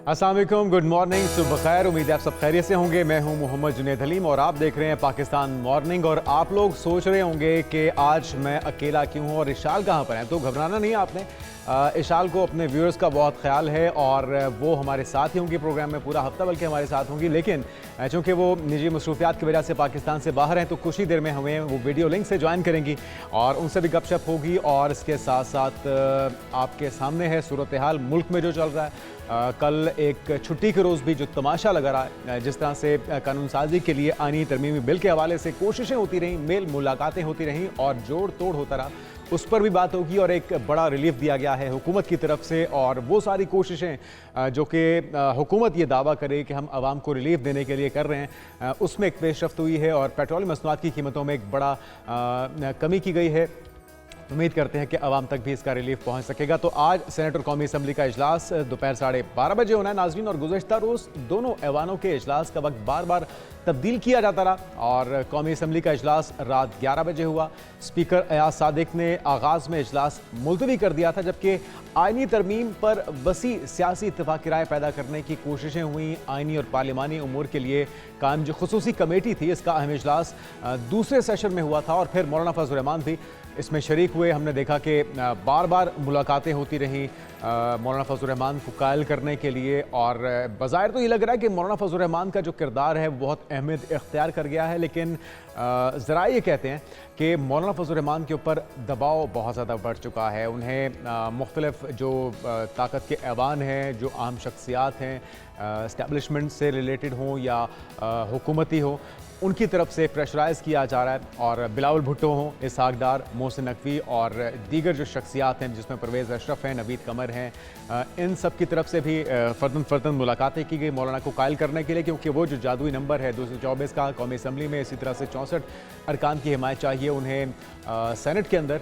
अस्सलाम वालेकुम, good morning, सुबह खैर। उम्मीद है आप सब खैरियत से होंगे। मैं हूं मोहम्मद जुनैद हलीम और आप देख रहे हैं पाकिस्तान मॉर्निंग। और आप लोग सोच रहे होंगे कि आज मैं अकेला क्यों हूं और इशाल कहां पर है। तो घबराना नहीं है आपने। इशाल को अपने व्यूअर्स का बहुत ख्याल है और वो हमारे साथ ही होंगी प्रोग्राम में पूरा हफ्ता, बल्कि हमारे साथ होंगी। लेकिन चूँकि वो निजी मसरूफियात की वजह से पाकिस्तान से बाहर हैं, तो कुछ ही देर में हमें वो वीडियो लिंक से ज्वाइन करेंगी और उनसे भी गपशप होगी। और इसके साथ साथ आपके सामने है सूरत हाल मुल्क में जो चल रहा है। कल एक छुट्टी के रोज़ भी जो तमाशा लगा रहा है, जिस तरह से कानून साजी के लिए आईनी तरमीमी बिल के हवाले से कोशिशें होती रहीं, मेल मुलाकातें होती रहीं और जोड़ तोड़ होता रहा, उस पर भी बात होगी। और एक बड़ा रिलीफ दिया गया है हुकूमत की तरफ से। और वो सारी कोशिशें जो कि हुकूमत ये दावा करे कि हम आवाम को रिलीफ देने के लिए कर रहे हैं, उसमें एक पेशरफ्त हुई है और पेट्रोलियम मसनूआत की कीमतों में एक बड़ा कमी की गई है। उम्मीद करते हैं कि आवाम तक भी इसका रिलीफ पहुंच सकेगा। तो आज सेनेट और कौमी असम्बली का इजलास दोपहर 12:30 बजे होना है नाज़रीन। और गुज़श्ता रोज़ दोनों ऐवानों के इजलास का वक्त बार बार तब्दील किया जाता रहा और कौमी असम्बली का इजलास रात 11 बजे हुआ। स्पीकर अयाज सादिक ने आगाज़ में इजलास मुलतवी कर दिया था, जबकि आइनी तरमीम पर वसी सियासी इत्तेफाक राय पैदा करने की कोशिशें हुई। आइनी और पार्लिमानी उमूर के लिए कायम जो खुसूसी कमेटी थी, इसका अहम इजलास दूसरे सेशन में हुआ था और फिर मौलाना फजल रहमान भी इसमें शरीक हुए। हमने देखा कि बार बार मुलाकातें होती रहीं मौलाना फजल रहमान को कायल करने के लिए। और बज़ाहिर तो ये लग रहा है कि मौलाना फजल रहमान का जो किरदार है बहुत अहमियत इख्तियार कर गया है, लेकिन ज़रा ये कहते हैं कि मौलाना फजल रहमान के ऊपर दबाव बहुत ज़्यादा बढ़ चुका है। उन्हें मुख्तलिफ जो ताकत के ऐवान हैं, जो आम शख्सियात हैं, इस्टेब्लिशमेंट से रिलेटेड हों या हुकूमती हो, उनकी तरफ से प्रेशराइज़ किया जा रहा है। और बिलावल भुट्टो हों, इसहाक डार, मोहसिन नकवी और दीगर जो शख्सियात हैं, जिसमें परवेज़ अशरफ हैं, नवीद कमर हैं, इन सब की तरफ से भी फ़र्दन मुलाकातें की गई मौलाना को कायल करने के लिए, क्योंकि वो जो जादुई नंबर है 224 का कौमी असम्बली में, इसी तरह से 64 अरकान की हिमायत चाहिए उन्हें सेनेट के अंदर,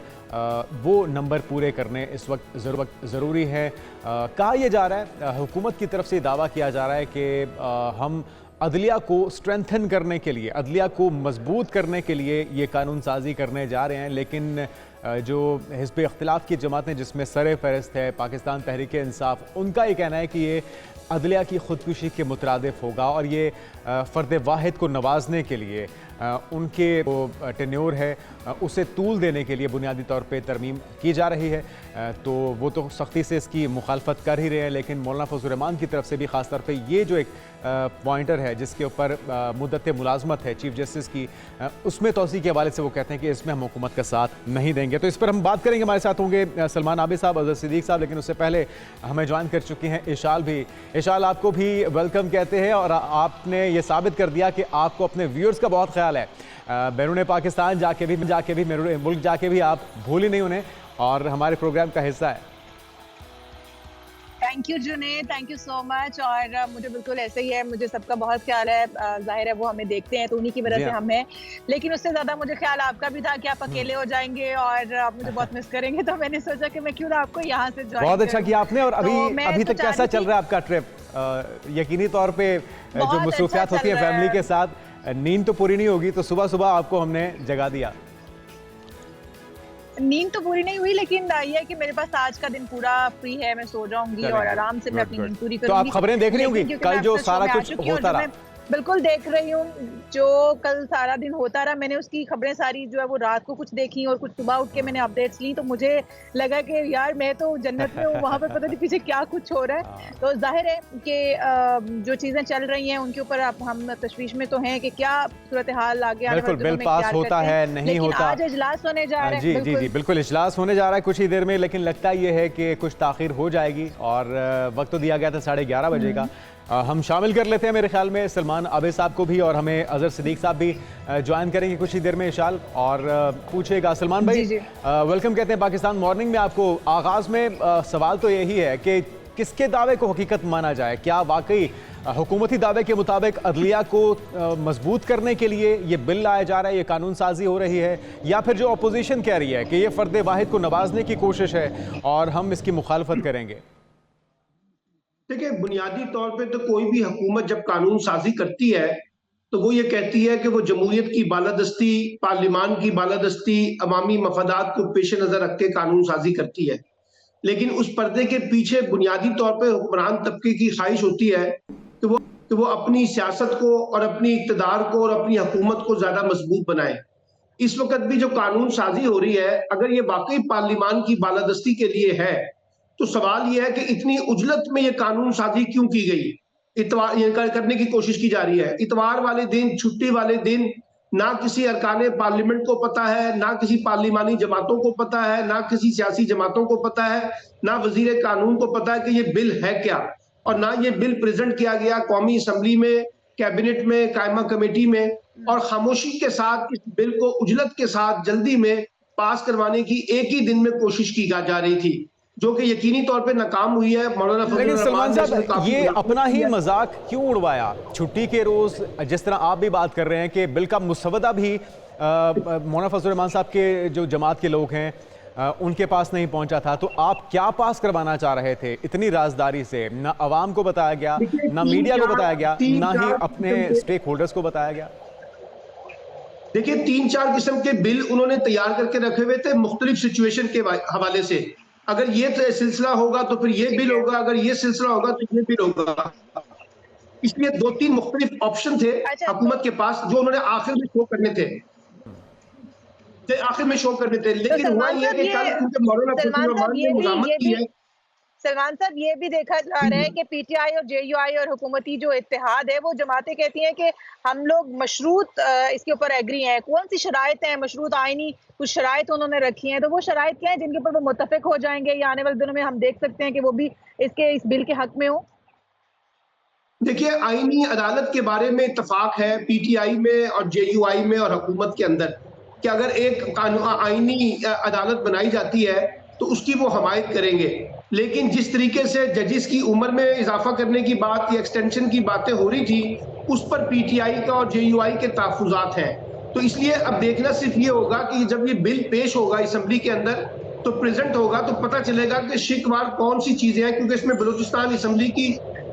वो नंबर पूरे करने इस वक्त ज़रूरी है। कहा यह जा रहा है, हुकूमत की तरफ से दावा किया जा रहा है कि हम अदलिया को स्ट्रेंथन करने के लिए, अदलिया को मजबूत करने के लिए ये कानून साजी करने जा रहे हैं। लेकिन जो हिज़्ब इख्तिलाफ की जमातें जिसमें सर फहरिस्त है पाकिस्तान तहरीक इंसाफ, उनका ये कहना है कि ये अदलिया की खुदकुशी के मुतरादिफ होगा और ये फ़र्द वाहिद को नवाजने के लिए उनके वो टेन्योर है उसे तूल देने के लिए बुनियादी तौर पे तरमीम की जा रही है। तो वो तो सख्ती से इसकी मुखालफत कर ही रहे हैं, लेकिन मौलाना फजल रहमान की तरफ से भी ख़ास तौर पे ये जो एक पॉइंटर है जिसके ऊपर मुद्दत मुलाजमत है चीफ जस्टिस की, उसमें तोसी के हवाले से वो कहते हैं कि इसमें हम हुकूमत का साथ नहीं देंगे। तो इस पर हम बात करेंगे। हमारे साथ होंगे सलमान आबिद साहब, अज़हर सिद्दीक साहब, लेकिन उससे पहले हमें ज्वाइन कर चुकी हैं इशाल भी। इशाल, आपको भी वेलकम कहते हैं और आपने ये साबित कर दिया कि आपको अपने व्यूअर्स का बहुत ख्याल है। बैरून पाकिस्तान जाके भी मुल्क जाके भी आप भूल ही नहीं उन्हें और हमारे प्रोग्राम का हिस्सा है। Thank you Junaid, thank you so much. और मुझे बिल्कुल ऐसे ही है, मुझे सबका बहुत ख्याल है। जाहिर है वो हमें देखते हैं तो उन्हीं की वजह से हम हैं, लेकिन उससे ज़्यादा मुझे ख्याल आपका भी था कि आप अकेले हो जाएंगे और आप मुझे बहुत मिस करेंगे। तो मैंने सोचा कि मैं क्यों ना आपको यहाँ से ज्वाइन बहुत अच्छा किया आपने। और अभी तक कैसा चल रहा है आपका ट्रिप? यकीनी तौर पे जो मसरूफियात होती हैं फैमिली के साथ, नींद तो पूरी नहीं होगी, तो सुबह सुबह आपको हमने जगा दिया। नींद तो पूरी नहीं हुई, लेकिन ये है कि मेरे पास आज का दिन पूरा फ्री है, मैं सो जाऊंगी और आराम से मैं अपनी नींद पूरी करूंगी। तो आप खबरें देख रही होंगी कल जो सारा कुछ होता रहा? बिल्कुल देख रही हूँ, जो कल सारा दिन होता रहा। मैंने उसकी खबरें सारी जो है वो रात को कुछ देखी और कुछ सुबह उठ के मैंने अपडेट्स ली, तो मुझे लगा कि यार मैं तो जन्नत में हूँ, वहाँ पर पता नहीं पीछे क्या कुछ हो रहा है। तो जाहिर है कि जो चीजें चल रही हैं उनके ऊपर हम तशवीश में तो हैं कि क्या सूरत हाल आगे आने वाले बिल पास होता है नहीं होता। आज इजलास होने जा रहा है। जी जी जी बिल्कुल इजलास होने जा रहा है कुछ ही देर में, लेकिन लगता ये है कि कुछ ताखिर हो जाएगी और वक्त तो दिया गया था 11:30 बजे का। हम शामिल कर लेते हैं मेरे ख्याल में सलमान आबिद साहब को भी और हमें अज़हर सिद्दीक साहब भी ज्वाइन करेंगे कुछ ही देर में इशाल। और पूछेगा सलमान भाई, वेलकम कहते हैं पाकिस्तान मॉर्निंग में आपको। आगाज़ में सवाल तो यही है कि किसके दावे को हकीकत माना जाए? क्या वाकई हुकूमती दावे के मुताबिक अदलिया को मजबूत करने के लिए ये बिल लाया जा रहा है, ये कानून साजी हो रही है, या फिर जो अपोजिशन कह रही है कि ये फ़र्द वाहिद को नवाजने की कोशिश है और हम इसकी मुखालफत करेंगे? देखिए, बुनियादी तौर पे तो कोई भी हुकूमत जब कानून साजी करती है तो वो ये कहती है कि वो जमहूरियत की बालादस्ती, पार्लिमान की बालादस्ती, अवामी मफादात को पेश नजर रख के कानून साजी करती है। लेकिन उस पर्दे के पीछे बुनियादी तौर पे हुक्मरान तबके की ख्वाहिश होती है कि वो अपनी सियासत को और अपनी इक्तदार को और अपनी हुकूमत को ज्यादा मजबूत बनाए। इस वक्त भी जो कानून साजी हो रही है, अगर ये वाकई पार्लियामान की बालादस्ती के लिए है, तो सवाल ये है कि इतनी उजलत में ये कानून साजी क्यों की गई, इतवार ये करने की कोशिश की जा रही है। इतवार वाले दिन, छुट्टी वाले दिन, ना किसी अरकाने पार्लियामेंट को पता है, ना किसी पार्लिमानी जमातों को पता है, ना किसी सियासी जमातों को पता है, ना वजीर कानून को पता है कि ये बिल है क्या, और ना ये बिल प्रेजेंट किया गया कौमी असम्बली में, कैबिनेट में, कायमा कमेटी में, और खामोशी के साथ इस बिल को उजलत के साथ जल्दी में पास करवाने की एक ही दिन में कोशिश की जा रही थी, जो कि यकीनी तौर पे नाकाम हुई है। मौलाना लेकिन सलमान साहब, ये अपना ही किया। मजाक क्यों उड़वाया? छुट्टी के रोज जिस तरह आप भी बात कर रहे हैं कि बिल का मुसवदा भी मौलाना फजल रहमान साहब के जो जमात के लोग हैं उनके पास नहीं पहुंचा था, तो आप क्या पास करवाना चाह रहे थे इतनी राजदारी से? ना अवाम को बताया गया, ना मीडिया को बताया गया, ना ही अपने स्टेक होल्डर्स को बताया गया। देखिए, 3-4 किस्म के बिल उन्होंने तैयार करके रखे हुए थे मुख्तलिफ सिचुएशन के हवाले से। अगर ये सिलसिला होगा तो फिर ये बिल होगा, अगर ये सिलसिला होगा तो ये बिल होगा। इसलिए 2-3 मुख्तलिफ ऑप्शन थे हुकूमत के पास, जो उन्होंने आखिर में शो करने थे, लेकिन हुआ ये कि कल क्योंकि मौलाना फजल रहमान ने मुज़ाहमत की है। सलमान साहब, ये भी देखा जा रहा है कि पीटीआई और जेयूआई और हुकूमती जो इत्तेहाद है, वो जमातें कहती हैं कि हम लोग मशरूत इसके ऊपर एग्री हैं। कौन सी शराइत हैं? मशरूत आईनी कुछ शराइत उन्होंने रखी हैं, तो वो शराइत क्या है जिनके ऊपर वो मुत्तफिक हो जाएंगे, या आने वाले दिनों में हम देख सकते हैं कि वो भी इस बिल के हक में हो? देखिए, आईनी अदालत के बारे में इत्तफाक है पीटीआई में और जेयूआई में और हुकूमत के अंदर कि अगर एक आईनी अदालत बनाई जाती है तो उसकी वो हमायत करेंगे। लेकिन जिस तरीके से जजिस की उम्र में इजाफा करने की बात या एक्सटेंशन की बातें हो रही थी, उस पर पीटीआई का और जेयूआई के तहफ़्फ़ुज़ात हैं। तो इसलिए अब देखना सिर्फ ये होगा कि जब ये बिल पेश होगा असम्बली के अंदर, तो प्रेजेंट होगा, तो पता चलेगा कि शिकवार कौन सी चीजें हैं, क्योंकि इसमें बलूचिस्तान असम्बली की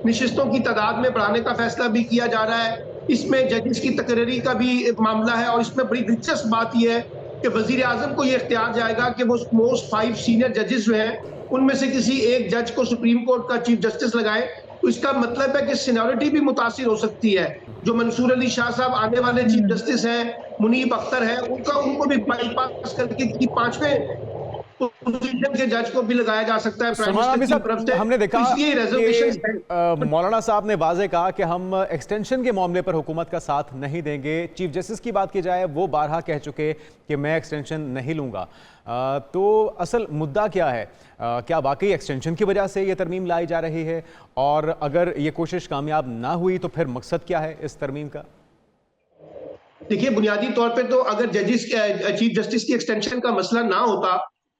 निशिस्तों की तादाद में बढ़ाने का फैसला भी किया जा रहा है, इसमें जजिस की तकरीरी का भी मामला है, और इसमें बड़ी दिलचस्प बात यह है कि वजीर आजम को यह इख्तियार जाएगा कि वो मोस्ट 5 सीनियर जजेस जो हैं उनमें से किसी एक जज को सुप्रीम कोर्ट का चीफ जस्टिस लगाए। तो इसका मतलब है कि सीनियरिटी भी मुतासिर हो सकती है। जो मंसूर अली शाह साहब आने वाले चीफ जस्टिस हैं, मुनीब अख्तर है, उनको भी बाईपास करके 5वें पोजीशन के जज को भी लगाया जा सकता है प्राइम मिनिस्टर की तरफ से। हमने देखा तो इसलिए रिजर्वेशन मौलाना साहब ने वाजे कहा कि हम एक्सटेंशन के मामले पर हुकूमत का साथ नहीं देंगे। चीफ जस्टिस की बात की जाए, वो बारहा कह चुके कि मैं एक्सटेंशन नहीं लूंगा। तो असल मुद्दा क्या है? क्या वाकई एक्सटेंशन की वजह से ये तरमीम लाई जा रही है? और अगर ये कोशिश कामयाब ना हुई तो फिर मकसद क्या है इस तरमीम का? देखिए, बुनियादी तौर पे तो अगर जजिस चीफ जस्टिस की एक्सटेंशन का मसला ना होता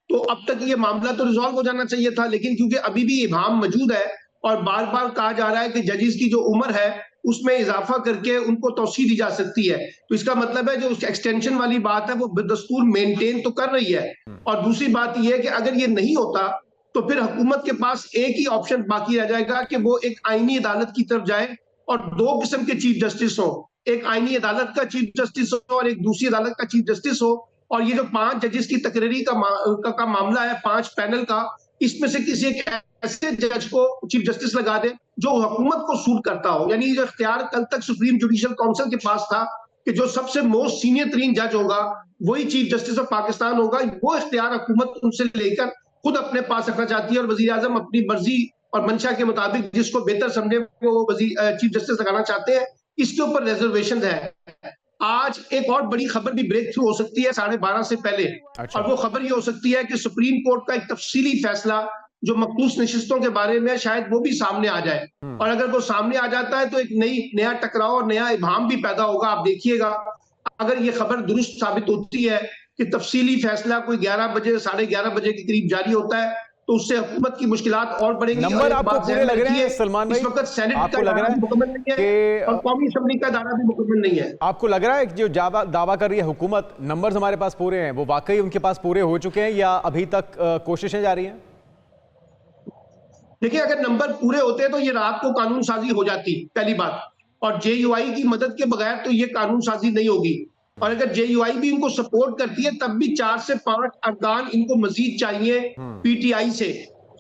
तो अब तक ये मामला तो रिजॉल्व हो जाना चाहिए था। लेकिन क्योंकि अभी भी इबाहम मौजूद है और बार बार कहा जा रहा है कि जजिस की जो उम्र है उसमें इजाफा करके उनको तौसीह दी जा सकती है, तो इसका मतलब है जो एक्सटेंशन वाली बात है वो बदस्तूर मेंटेन तो कर रही है। और दूसरी बात यह है कि अगर ये नहीं होता तो फिर हुकूमत के पास एक ही ऑप्शन बाकी रह जाएगा कि वो एक आईनी अदालत की तरफ जाए और 2 किस्म के चीफ जस्टिस हो, एक आईनी अदालत का चीफ जस्टिस हो और एक दूसरी अदालत का चीफ जस्टिस हो। और ये जो 5 जजेस की तकरीरी का मामला है, 5 पैनल का, इसमें से किसी एक ऐसे जज को चीफ जस्टिस लगा दे जो हुकूमत को सूट करता हो। यानी जो इख्तियार कल तक सुप्रीम जुडिशल काउंसिल के पास था कि जो सबसे मोस्ट सीनियर तरीन जज होगा वही चीफ जस्टिस ऑफ पाकिस्तान होगा, वो इख्तियार हुकूमत उनसे लेकर खुद अपने पास रखना चाहती है और वजीर आजम अपनी मर्जी और मंशा के मुताबिक जिसको बेहतर समझे वो चीफ जस्टिस लगाना चाहते हैं। इसके ऊपर रिजर्वेशन है। आज एक और बड़ी खबर भी ब्रेक थ्रू हो सकती है 12:30 से पहले। और वो खबर ये हो सकती है कि सुप्रीम कोर्ट का एक तफसीली फैसला जो मखसूस नशिस्तों के बारे में शायद वो भी सामने आ जाए। और अगर वो सामने आ जाता है तो एक नया टकराव और नया इबाहम भी पैदा होगा। आप देखिएगा, अगर ये खबर दुरुस्त साबित होती है कि तफसीली फैसला कोई 11 बजे 11:30 बजे के करीब जारी होता है तो उससे हुकूमत की मुश्किलात और बढ़ेंगी। नंबर आपको पूरे लग रहे हैं सलमान भाई? इस वक्त सेनेट आपको का लग रहा है मुकम्मल नहीं है और कौमी असेंबली का दायरा भी मुकम्मल नहीं है? आपको लग रहा है कि जो दावा कर रही है हुकूमत, नंबर्स हमारे पास पूरे हैं, वो वाकई उनके पास पूरे हो चुके हैं या अभी तक कोशिशें जारी हैं? देखिए, अगर नंबर पूरे होते तो ये रात को कानून साजी हो जाती, पहली बात। और जेयूआई की मदद के बगैर तो ये कानून साजी नहीं होगी। और अगर जेयूआई भी इनको सपोर्ट करती है तब भी 4 से 5 अरकान इनको मजीद चाहिए पीटीआई से।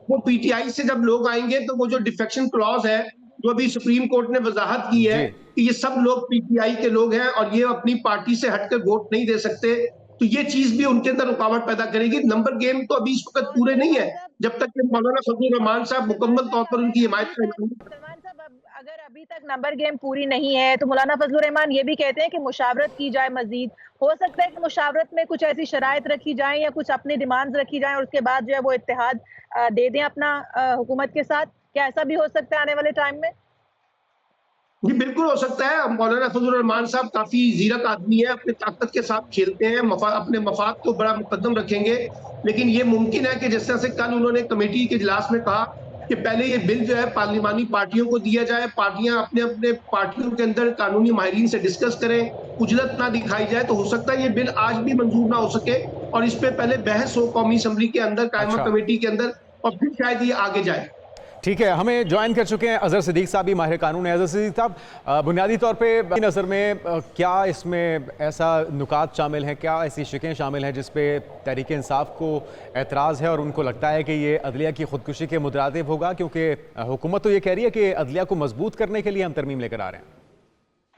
वो पीटीआई से जब लोग आएंगे तो वो जो डिफेक्शन क्लॉज है, जो अभी सुप्रीम कोर्ट ने वजाहत की है जी। कि ये सब लोग पीटीआई के लोग हैं और ये अपनी पार्टी से हटकर वोट नहीं दे सकते, तो ये चीज भी उनके अंदर रुकावट पैदा करेगी। नंबर गेम तो अभी इस वक्त पूरे नहीं है, जब तक कि मौलाना फजलुर रहमान साहब मुकम्मल तौर पर उनकी हिमायत का ऐलान सलमान साहब, अगर अभी तक नंबर गेम पूरी नहीं है तो मौलाना फजलुर रहमान ये भी कहते हैं कि मुशावरत की जाए मजीद। हो सकता है कि मुशावरत में कुछ ऐसी शराइत रखी जाए या कुछ अपनी डिमांड्स रखी जाए और उसके बाद जो है वो इत्तेहाद दे दें अपना हुकूमत के साथ। क्या ऐसा भी हो सकता है आने वाले टाइम में? जी बिल्कुल हो सकता है। मौलाना फजलुर रहमान साहब काफी जीरक आदमी है, अपनी ताकत के साथ खेलते हैं, अपने मफाद को बड़ा मुकद्दम रखेंगे। लेकिन ये मुमकिन है कि जिस तरह से कल उन्होंने कमेटी के इजलास में कहा कि पहले ये बिल जो है पार्लिमानी पार्टियों को दिया जाए, पार्टियां अपने अपने पार्टियों के अंदर कानूनी माहिरीन से डिस्कस करें, उजलत ना दिखाई जाए, तो हो सकता है ये बिल आज भी मंजूर ना हो सके और इस पे पहले बहस हो कौमी असम्बली के अंदर, कायमा अच्छा, कमेटी के अंदर, और फिर शायद ये आगे जाए। ठीक है। हमें ज्वाइन कर चुके हैं अजहर सिद्दीक साहब, भी माहिर कानून है। अजहर सिद्दीक साहब, बुनियादी तौर पे नज़र में क्या इसमें ऐसा नुकात शामिल हैं, क्या ऐसी शिकें शामिल हैं जिस पे तहरीक इंसाफ को एतराज़ है और उनको लगता है कि ये अदलिया की खुदकुशी के मुतरादिफ होगा? क्योंकि हुकूमत तो ये कह रही है कि अदलिया को मजबूत करने के लिए हम तरमीम लेकर आ रहे हैं।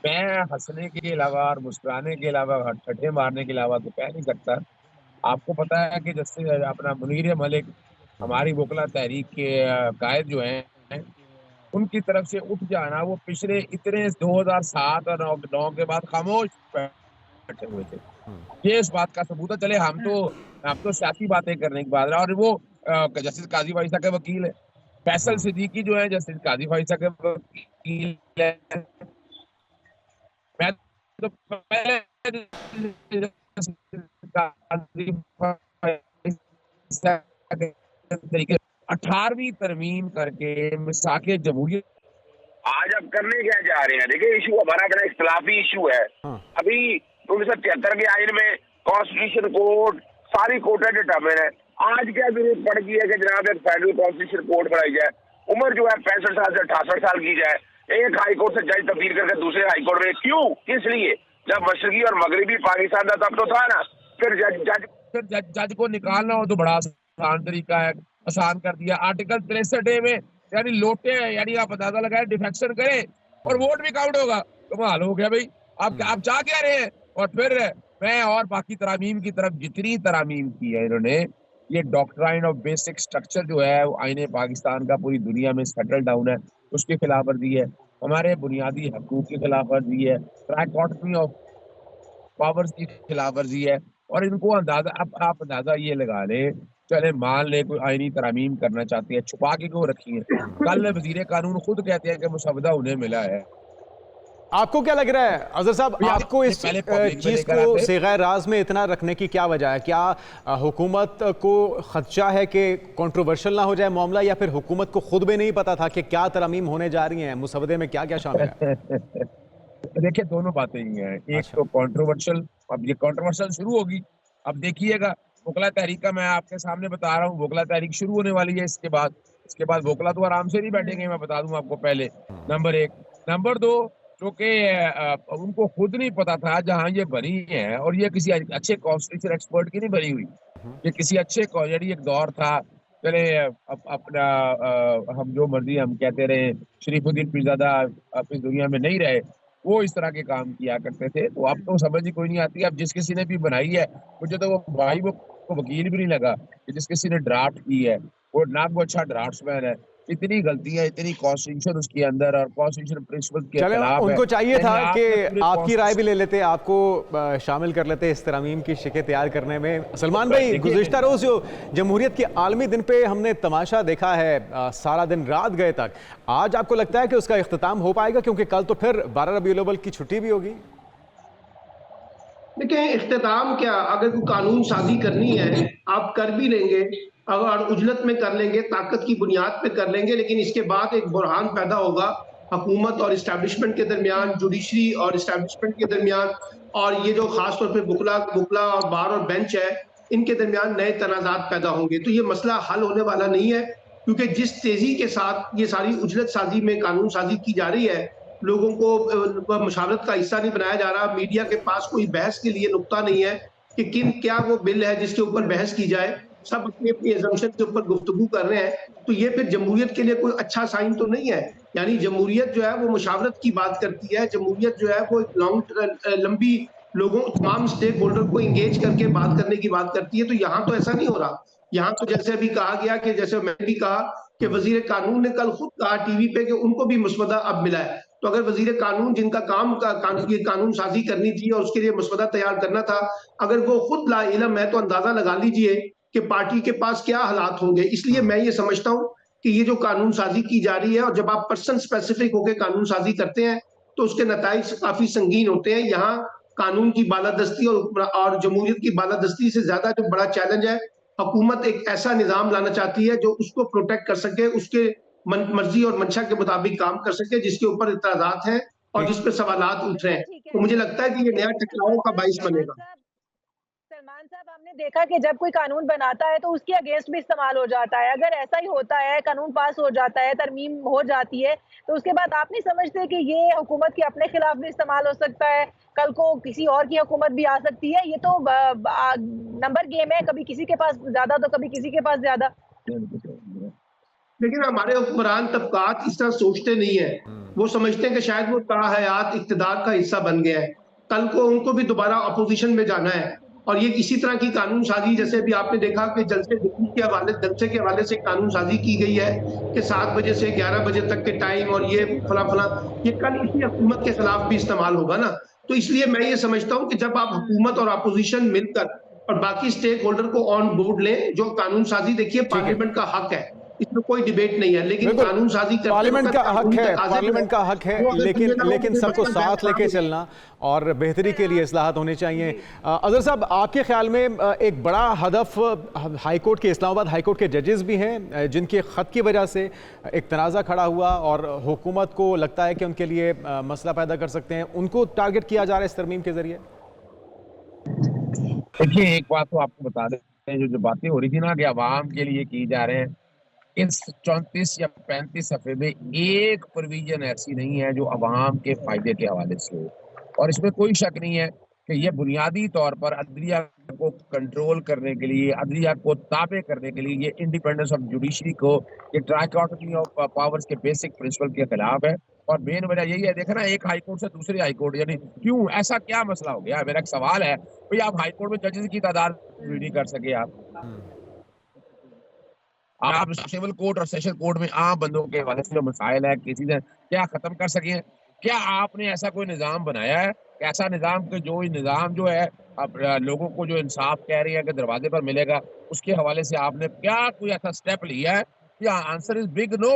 मैं हंसने के अलावा और मुस्कुराने के अलावा और ठट्ठे मारने के अलावा तो कह नहीं सकता। आपको पता है कि जैसे अपना मुनीर मलिक हमारी वकला तहरीक के कायद जो हैं, उनकी तरफ से उठ जाना, वो पिछले इतने 2007 और 9 के बाद खामोश बैठे हुए थे। ये इस बात का सबूत है। चले हम तो सियासी बातें करने की बात है। और वो जस्टिस काजी फाइसा के वकील है, फैसल सिद्दीकी जो है जस्टिस काजी फाइसा के वकील है। मैं तो पहले 18वीं तरमीम करके मिसाके जमहूरियत आज अब करने क्या जा रहे हैं? देखिए, इशू हमारा बड़ा इख्तलाफी इशू है। अभी 1973 के आइन में कॉन्स्टिट्यूशन कोर्ट सारी कोर्टें डिटर्मिन है। आज क्या जरूरत पड़ गई है कि जनाब एक फेडरल कॉन्स्टिट्यूशन कोर्ट बनाई जाए, उम्र जो है 65 साल से 68 साल की जाए, एक हाई कोर्ट से जज तब्दील करके दूसरे हाई कोर्ट में? क्यों, किस लिए? जब मशरकी और मगरबी पाकिस्तान था तब तो था ना। फिर जज को निकालना हो तो बड़ा आसान तरीका है, आसान कर दिया। आर्टिकल 63 में यानी लोटे हैं, यानी आप अंदाजा लगाए डिफेक्शन करें और वोट भी काउंट होगा। कमाल हो गया भाई, आप चाह क्या रहे हैं? और फिर मैं और बाकी तरामीम की तरफ जितनी तरामीम की है इन्होंने, ये डॉक्ट्राइन ऑफ बेसिक स्ट्रक्चर जो है वो आईने पाकिस्तान का पूरी दुनिया में सेटल डाउन है, उसकी खिलाफ वर्जी है। हमारे बुनियादी हकूक की खिलाफ वर्जी है, ट्राइकॉटमी ऑफ पावर्स की खिलाफ वर्जी है। और इनको अंदाजा, अब आप अंदाजा ये लगा ले, चले मान ले कोई आईनी तरामीम करना चाहते हैं, छुपा के क्यों रखी है? कल वजीर कानून खुद कहते हैं कि मुसवदा उन्हें मिला है। आपको क्या लग रहा है अजहर साहब, आपको इस चीज को सिग़ाए राज में इतना रखने की क्या वजह है? क्या हुकूमत को खदशा है कि कंट्रोवर्शियल ना हो जाए मामला, या फिर हुकूमत को खुद भी नहीं पता था कि क्या तरमीम होने जा रही हैं, मुसवदे में क्या क्या शामिल है? देखिए, दोनों बातें ही हैं। एक तो कंट्रोवर्शियल, अब ये कंट्रोवर्शियल शुरू होगी। अब देखिएगा, वकला तहरीक का मैं आपके सामने बता रहा हूँ, वकला तहरीक शुरू होने वाली है। इसके बाद वकला तो आराम से नहीं बैठेंगे, मैं बता दूं आपको पहले। नंबर 1। नंबर 2, जो कि उनको खुद नहीं पता था जहां ये बनी है, और ये किसी अच्छे कॉन्स्टिट्यूशन एक्सपर्ट की नहीं बनी हुई, ये किसी अच्छे यानी एक दौर था। चले अपना हम जो मर्जी हम कहते रहे, शरीफुद्दीन पीरजादा अब इस दुनिया में नहीं रहे, वो इस तरह के काम किया करते थे। तो अब तो समझ ही कोई नहीं आती। अब जिस किसी ने भी बनाई है, मुझे तो वो भाई वो वकील भी नहीं लगा कि जिस किसी ने ड्राफ्ट की है वो ना वो अच्छा ड्राफ्ट्समैन है। इतनी गलतियां, इतनी कॉन्स्टिट्यूशन उसके अंदर और कॉन्स्टिट्यूशन प्रिंसिपल के खिलाफ है। उनको चाहिए था कि आपकी राय भी ले लेते, आपको शामिल कर लेते इस तरमीम की शिकें तैयार करने में। सलमान भाई, गुज़िश्ता रोज जो जमहूरियत के आलमी दिन पे हमने तमाशा देखा है, सारा दिन रात गए तक, आज आपको लगता है कि उसका इख्तिताम हो पाएगा? क्योंकि कल तो फिर 12 रबीउल अव्वल की छुट्टी भी होगी। देखिए, इख्तिताम क्या, अगर कोई कानून साजी करनी है आप कर भी लेंगे, अगर उजलत में कर लेंगे, ताकत की बुनियाद पे कर लेंगे, लेकिन इसके बाद एक बुरहान पैदा होगा हुकूमत और इस्टेब्लिशमेंट के दरमियान, जुडिशरी और इस्टेब्लिशमेंट के दरमियान, और ये जो खासतौर पे बुकला और बार और बेंच है, इनके दरमियान नए तनाज़ात पैदा होंगे। तो ये मसला हल होने वाला नहीं है, क्योंकि जिस तेजी के साथ ये सारी उजलत साजी में कानून साजी की जा रही है, लोगों को मुशावरत का हिस्सा नहीं बनाया जा रहा, मीडिया के पास कोई बहस के लिए नुक्ता नहीं है कि क्या वो बिल है जिसके ऊपर बहस की जाए। सब अपनी अपनी एजम्पशन के ऊपर गुफ्तगू कर रहे हैं, तो ये फिर जमहूरियत के लिए कोई अच्छा साइन तो नहीं है। यानी जमहूरियत जो है वो मुशावरत की बात करती है, जमहूरियत जो है वो लंबी लोगों तमाम स्टेक होल्डर को इंगेज करके बात करने की बात करती है। तो यहाँ तो ऐसा नहीं हो रहा। यहाँ तो जैसे अभी कहा गया कि जैसे मैंने भी कहा कि वजीर कानून ने कल खुद कहा टीवी पे कि उनको भी मसवदा अब मिला है। तो अगर वजीर कानून जिनका काम ये कानून साजी करनी थी और उसके लिए मसवदा तैयार करना था, अगर वो खुद ला इल्म है तो अंदाजा लगा लीजिए कि पार्टी के पास क्या हालात होंगे। इसलिए मैं ये समझता हूँ कि ये जो कानून साजी की जा रही है, और जब आप पर्सन स्पेसिफिक होकर कानून साजी करते हैं तो उसके नताइज काफी संगीन होते हैं। यहाँ कानून की बालादस्ती और जमहूरियत की बालादस्ती से ज्यादा जो बड़ा चैलेंज है, हुकूमत एक ऐसा निजाम लाना चाहती है जो उसको प्रोटेक्ट कर सके, उसके मर्जी और मंशा के मुताबिक काम कर सके, जिसके ऊपर इतराजात हैं और जिस पे सवालात उठ रहे हैं। तो मुझे लगता है कि ये नया टकराव का बाइस बनेगा। सलमान साहब, हमने देखा कि जब कोई कानून बनाता है तो उसके अगेंस्ट भी इस्तेमाल हो जाता है। अगर ऐसा ही होता है, कानून पास हो जाता है, तरमीम हो जाती है, तो उसके बाद आप नहीं समझते कि ये हुकूमत के अपने खिलाफ भी इस्तेमाल हो सकता है? कल को किसी और की हुकूमत भी आ सकती है। ये तो नंबर गेम है, कभी किसी के पास ज्यादा तो कभी किसी के पास ज्यादा। लेकिन हमारे हुक्मरान तबकात इस तरह सोचते नहीं है। वो समझते हैं कि शायद वो ताहयात इक़्तिदार का हिस्सा बन गया है, कल को उनको भी दोबारा अपोजिशन में जाना है। और ये किसी तरह की कानून साजी, जैसे भी आपने देखा कि जलसे के हवाले से कानून साजी की गई है कि 7 बजे से 11 बजे तक के टाइम और ये फला फला, ये कल इसी हुकूमत के खिलाफ भी इस्तेमाल होगा ना। तो इसलिए मैं ये समझता हूँ कि जब आप हुकूमत और अपोजिशन मिलकर और बाकी स्टेक होल्डर को ऑन बोर्ड लें, जो कानून साजी, देखिए पार्लियामेंट का हक है, इसमें कोई डिबेट नहीं है, लेकिन कानून साजी पार्लियामेंट का हक है, लेकिन सबको साथ लेके चलना और बेहतरी के लिए इस्लाहात होनी चाहिए। अजहर साहब, आपके ख्याल में एक बड़ा हदफ हाईकोर्ट के, इस्लामाबाद हाईकोर्ट के जजेस भी हैं जिनके ख़त की वजह से एक तनाज़ा खड़ा हुआ और हुकूमत को लगता है कि उनके लिए मसला पैदा कर सकते हैं, उनको टारगेट किया जा रहा है इस तरमीम के जरिए? देखिए, एक बात तो आपको बता दें, जो बातें हो रही थी ना कि अवाम के लिए की जा रहे हैं, इस 34 या 35 सफ़े में एक प्रोविजन ऐसी नहीं है जो अवाम के फायदे के हवाले से हो। और इसमें कोई शक नहीं है कि ये बुनियादी तौर पर अदलिया को कंट्रोल करने के लिए, अदलिया को ताबे करने के लिए, ये इंडिपेंडेंस ऑफ जुडिशरी को, ये ट्राइकोटमी ऑफ पावर्स के बेसिक प्रिंसिपल के खिलाफ है। और मेन वजह यही है, देखना एक हाई कोर्ट से दूसरे हाई कोर्ट, यानी क्यों, ऐसा क्या मसला हो गया? मेरा एक सवाल है, भाई आप हाई कोर्ट में जजेस की तादाद नहीं कर सके, आप सिविल कोर्ट और सेशन कोर्ट में आम बंदों के हवाले से जो मसाइल है किसी ने क्या खत्म कर सके? क्या आपने ऐसा कोई निजाम बनाया है? ऐसा निजाम के जो निजाम जो है अब लोगों को जो इंसाफ कह रही है कि दरवाजे पर मिलेगा, उसके हवाले से आपने क्या कोई ऐसा स्टेप लिया है? या आंसर इज बिग नो।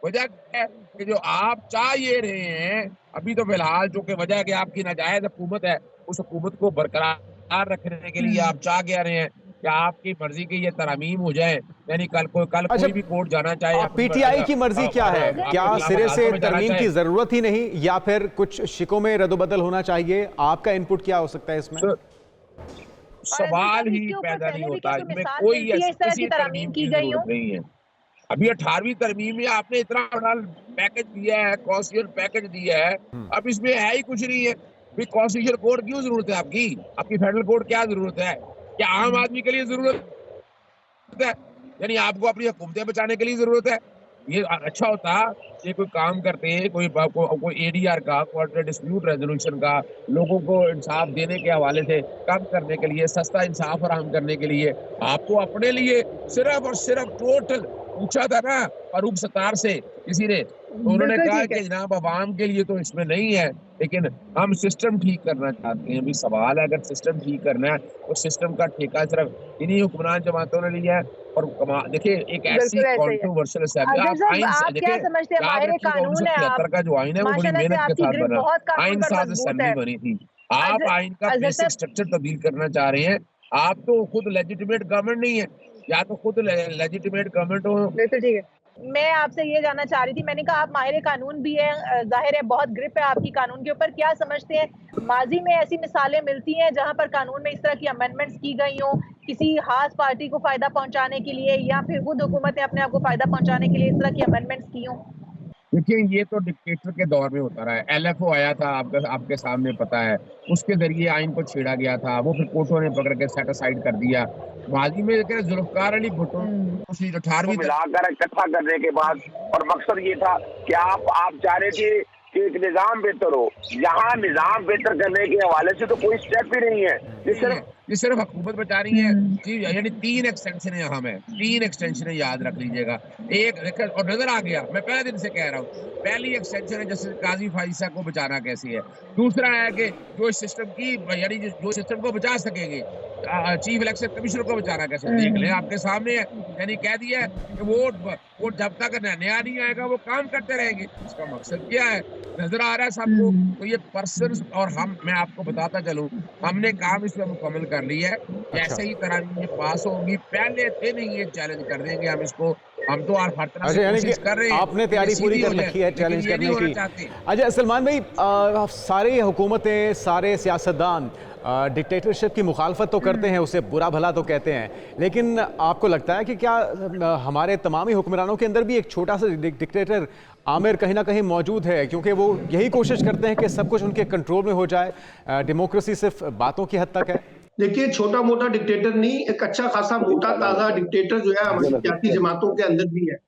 वजह क्या है कि जो आप चाह ये रहे हैं अभी तो फिलहाल, जो कि वजह है कि आपकी नाजायज हुकूमत है, उस हुकूमत को बरकरार रखने के लिए आप चाह क्या रहे हैं कि आपकी मर्जी की ये तरमीम हो जाए, यानी कल कोई भी कोर्ट जाना चाहे। पीटीआई की मर्जी क्या है? क्या सिरे से तरमीम की जरूरत ही नहीं, या फिर कुछ शिकों में रद्दबदल होना चाहिए? आपका इनपुट क्या हो सकता है इसमें? सवाल ही पैदा नहीं होता, इसमें कोई ऐसी तरमीम की जरूरत नहीं है। अभी 18वीं तरमीम में आपने इतना बड़ा पैकेज दिया है, कॉन्स्टिट्यूशन पैकेज दिया है, अब इसमें है ही कुछ नहीं है। कॉन्स्टिट्यूशन कोर्ट क्यों जरूरत है आपकी फेडरल कोर्ट क्या जरूरत है? क्या आम आदमी के लिए जरूरत है? यानी आपको अपनी हुकूमतें बचाने के लिए जरूरत है? ये अच्छा होता ये कोई काम करते हैं, कोई एडीआर का, कोर्ट डिस्प्यूट रेजोल्यूशन का, लोगों को इंसाफ देने के हवाले से कम करने के लिए, सस्ता इंसाफ फराहम करने के लिए। आपको अपने लिए सिर्फ और सिर्फ टोटल पूछा था ना फारूक सत्तार से किसी ने, तो उन्होंने कहा कि जनाब अवाम के लिए तो इसमें नहीं है, लेकिन हम सिस्टम ठीक करना चाहते हैं। अभी सवाल है, अगर सिस्टम ठीक करना है तो सिस्टम का ठेका सिर्फ इन्हीं हुक्मरान जमातों ने लिया है। और देखिए, एक ऐसी कॉन्ट्रोवर्शियल का जो आइन है वो बड़ी मेहनत के साथ बना, आइन साज असेंबली बनी थी। आप आइन का बेसिक स्ट्रक्चर तब्दील करना चाह रहे हैं। आप तो खुद लेजिटिमेट गवर्नमेंट नहीं है, या तो खुद लेजिटिमेट गवर्नमेंट हो। बिल्कुल ठीक है। मैं आपसे ये जानना चाह रही थी, मैंने कहा आप माहिर कानून भी हैं, जाहिर है बहुत ग्रिप है आपकी कानून के ऊपर। क्या समझते हैं, माजी में ऐसी मिसालें मिलती हैं जहां पर कानून में इस तरह की अमेंडमेंट्स की गई हों किसी खास पार्टी को फायदा पहुंचाने के लिए, या फिर खुद हुकूमत ने अपने आप को फायदा पहुंचाने के लिए इस तरह की अमेंडमेंट्स की हों? देखिए ये तो डिक्टेटर के दौर में होता रहा है। एलएफओ आया था, आपके सामने पता है, उसके जरिए आइन को छेड़ा गया था, वो फिर कोर्टों ने पकड़ के सेट असाइड कर दिया। माजी में जुल्फकार अली भुट्टो 18वीं मिलाकर इकट्ठा करने के बाद, और मकसद ये था कि आप चाह रहे थे कि एक निजाम बेहतर हो। यहाँ निजाम बेहतर करने के हवाले से तो कोई स्टेप ही नहीं है, ये सिर्फ हुकूमत बचा रही है। यानी 3 एक्सटेंशन यहाँ में 3 एक्सटेंशन याद रख लीजिएगा। एक देखिए और नजर आ गया, मैं पहले दिन से कह रहा हूँ, पहली एक्सटेंशन है जैसे काजी फाइसा को बचाना कैसी है। दूसरा है कि जो सिस्टम की यानी जो सिस्टम को बचा सकेंगे, चीफ इलेक्शन कमिश्नर को बचाना कैसे, देख ले आपके सामने है। यानी कह दिया है कि वोट जब तक नया नहीं आएगा वो काम करते रहेंगे। इसका मकसद क्या है नजर आ रहा है सबको। तो ये पर्सन और मैं आपको बताता चलूं, हमने काम इसमें मुकम्मल कर लिया है। जैसे ही तरह ये पास होगी पहले दिन ही ये चैलेंज कर देंगे हम इसको। हम तो हर तरह से कोशिश कर रहे हैं, आपने तैयारी पूरी कर रखी है चैलेंज करने की। अच्छा सलमान भाई, सारी हुकूमतें, सारे सियासतदान डिक्टेटरशिप की मुखालफत तो करते हैं, उसे बुरा भला तो कहते हैं, लेकिन आपको लगता है कि क्या हमारे तमामी हुक्मरानों के अंदर भी एक छोटा सा डिक्टेटर आमिर कहीं ना कहीं मौजूद है, क्योंकि वो यही कोशिश करते हैं कि सब कुछ उनके कंट्रोल में हो जाए, डेमोक्रेसी सिर्फ बातों की हद तक है? देखिए छोटा मोटा डिक्टेटर नहीं, एक अच्छा खासा मोटा ताजा डिक्टेटर जो है हमारी सियासी जमातों के अंदर भी है।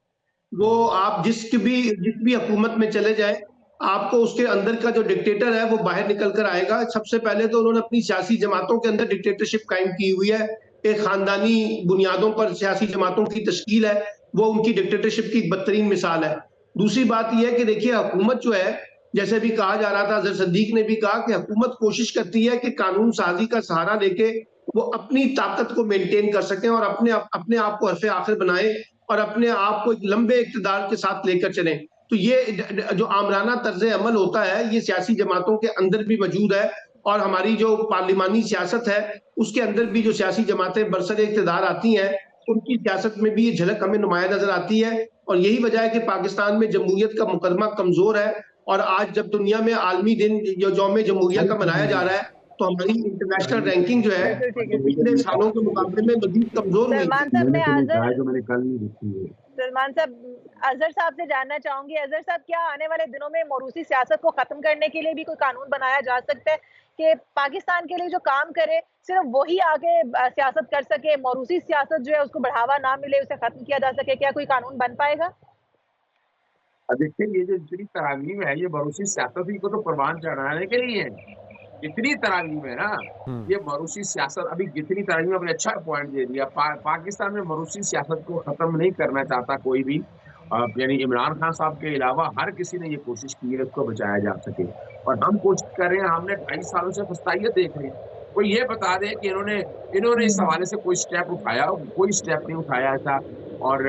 वो आप जिस भी हुकूमत में चले जाए, आपको उसके अंदर का जो डिक्टेटर है वो बाहर निकल कर आएगा। सबसे पहले तो उन्होंने अपनी सियासी जमातों के अंदर डिक्टेटरशिप कायम की हुई है। एक खानदानी बुनियादों पर सियासी जमातों की तश्कील है, वो उनकी डिक्टेटरशिप की बदतरीन मिसाल है। दूसरी बात यह है कि देखिए हुकूमत जो है, जैसे भी कहा जा रहा था, अजहर सिद्दीक ने भी कहा कि हुकूमत कोशिश करती है कि कानून साजी का सहारा लेके वो अपनी ताकत को मेंटेन कर सकें और अपने आप को हरफे आखिर बनाए और अपने आप को एक लंबे इक़्तिदार के साथ लेकर चलें। तो ये जो आमराना तर्ज अमल होता है, ये सियासी जमातों के अंदर भी मौजूद है और हमारी जो पार्लिमानी सियासत है उसके अंदर भी जो सियासी जमातें बरसर इक़्तिदार आती हैं, उनकी सियासत में भी ये झलक हमें नुमाया नजर आती है। और यही वजह है कि पाकिस्तान में जमहूरियत का मुकदमा कमजोर है और आज जब दुनिया में आलमी दिन जो यौम जमहूरियत का मनाया जा रहा है, तो हमारी इंटरनेशनल रैंकिंग जो है पिछले सालों के मुकाबले में मजीद कमजोर हुई। सलमान साहब, अजहर साहब से जानना चाहूंगी, अजहर साहब क्या आने वाले दिनों में मौरूसी सियासत को खत्म करने के लिए भी कोई कानून बनाया जा सकता है कि पाकिस्तान के लिए जो काम करे सिर्फ वही आगे सियासत कर सके, मौरूसी सियासत जो है उसको बढ़ावा ना मिले, उसे खत्म किया जा सके? क्या कोई कानून बन पाएगा? देखिए ये जो इतनी तरामीम है, ये मौरूसी सियासत ही को तो परवान चढ़ाने के लिए है। इतनी तरामीम है ना, ये मौरूसी सियासत अभी जितनी तरामीम, अपने अच्छा पॉइंट दे दिया। पाकिस्तान में मौरूसी सियासत को खत्म नहीं करना चाहता कोई भी, यानी इमरान खान साहब के अलावा हर किसी ने ये कोशिश की है उसको बचाया जा सके। और हम कोशिश कर रहे हैं, हमने 2.5 सालों से फस्तायत देख रहे हैं। कोई ये बता दे कि इन्होंने इस हवाले से कोई स्टेप उठाया? कोई स्टेप नहीं उठाया ऐसा। और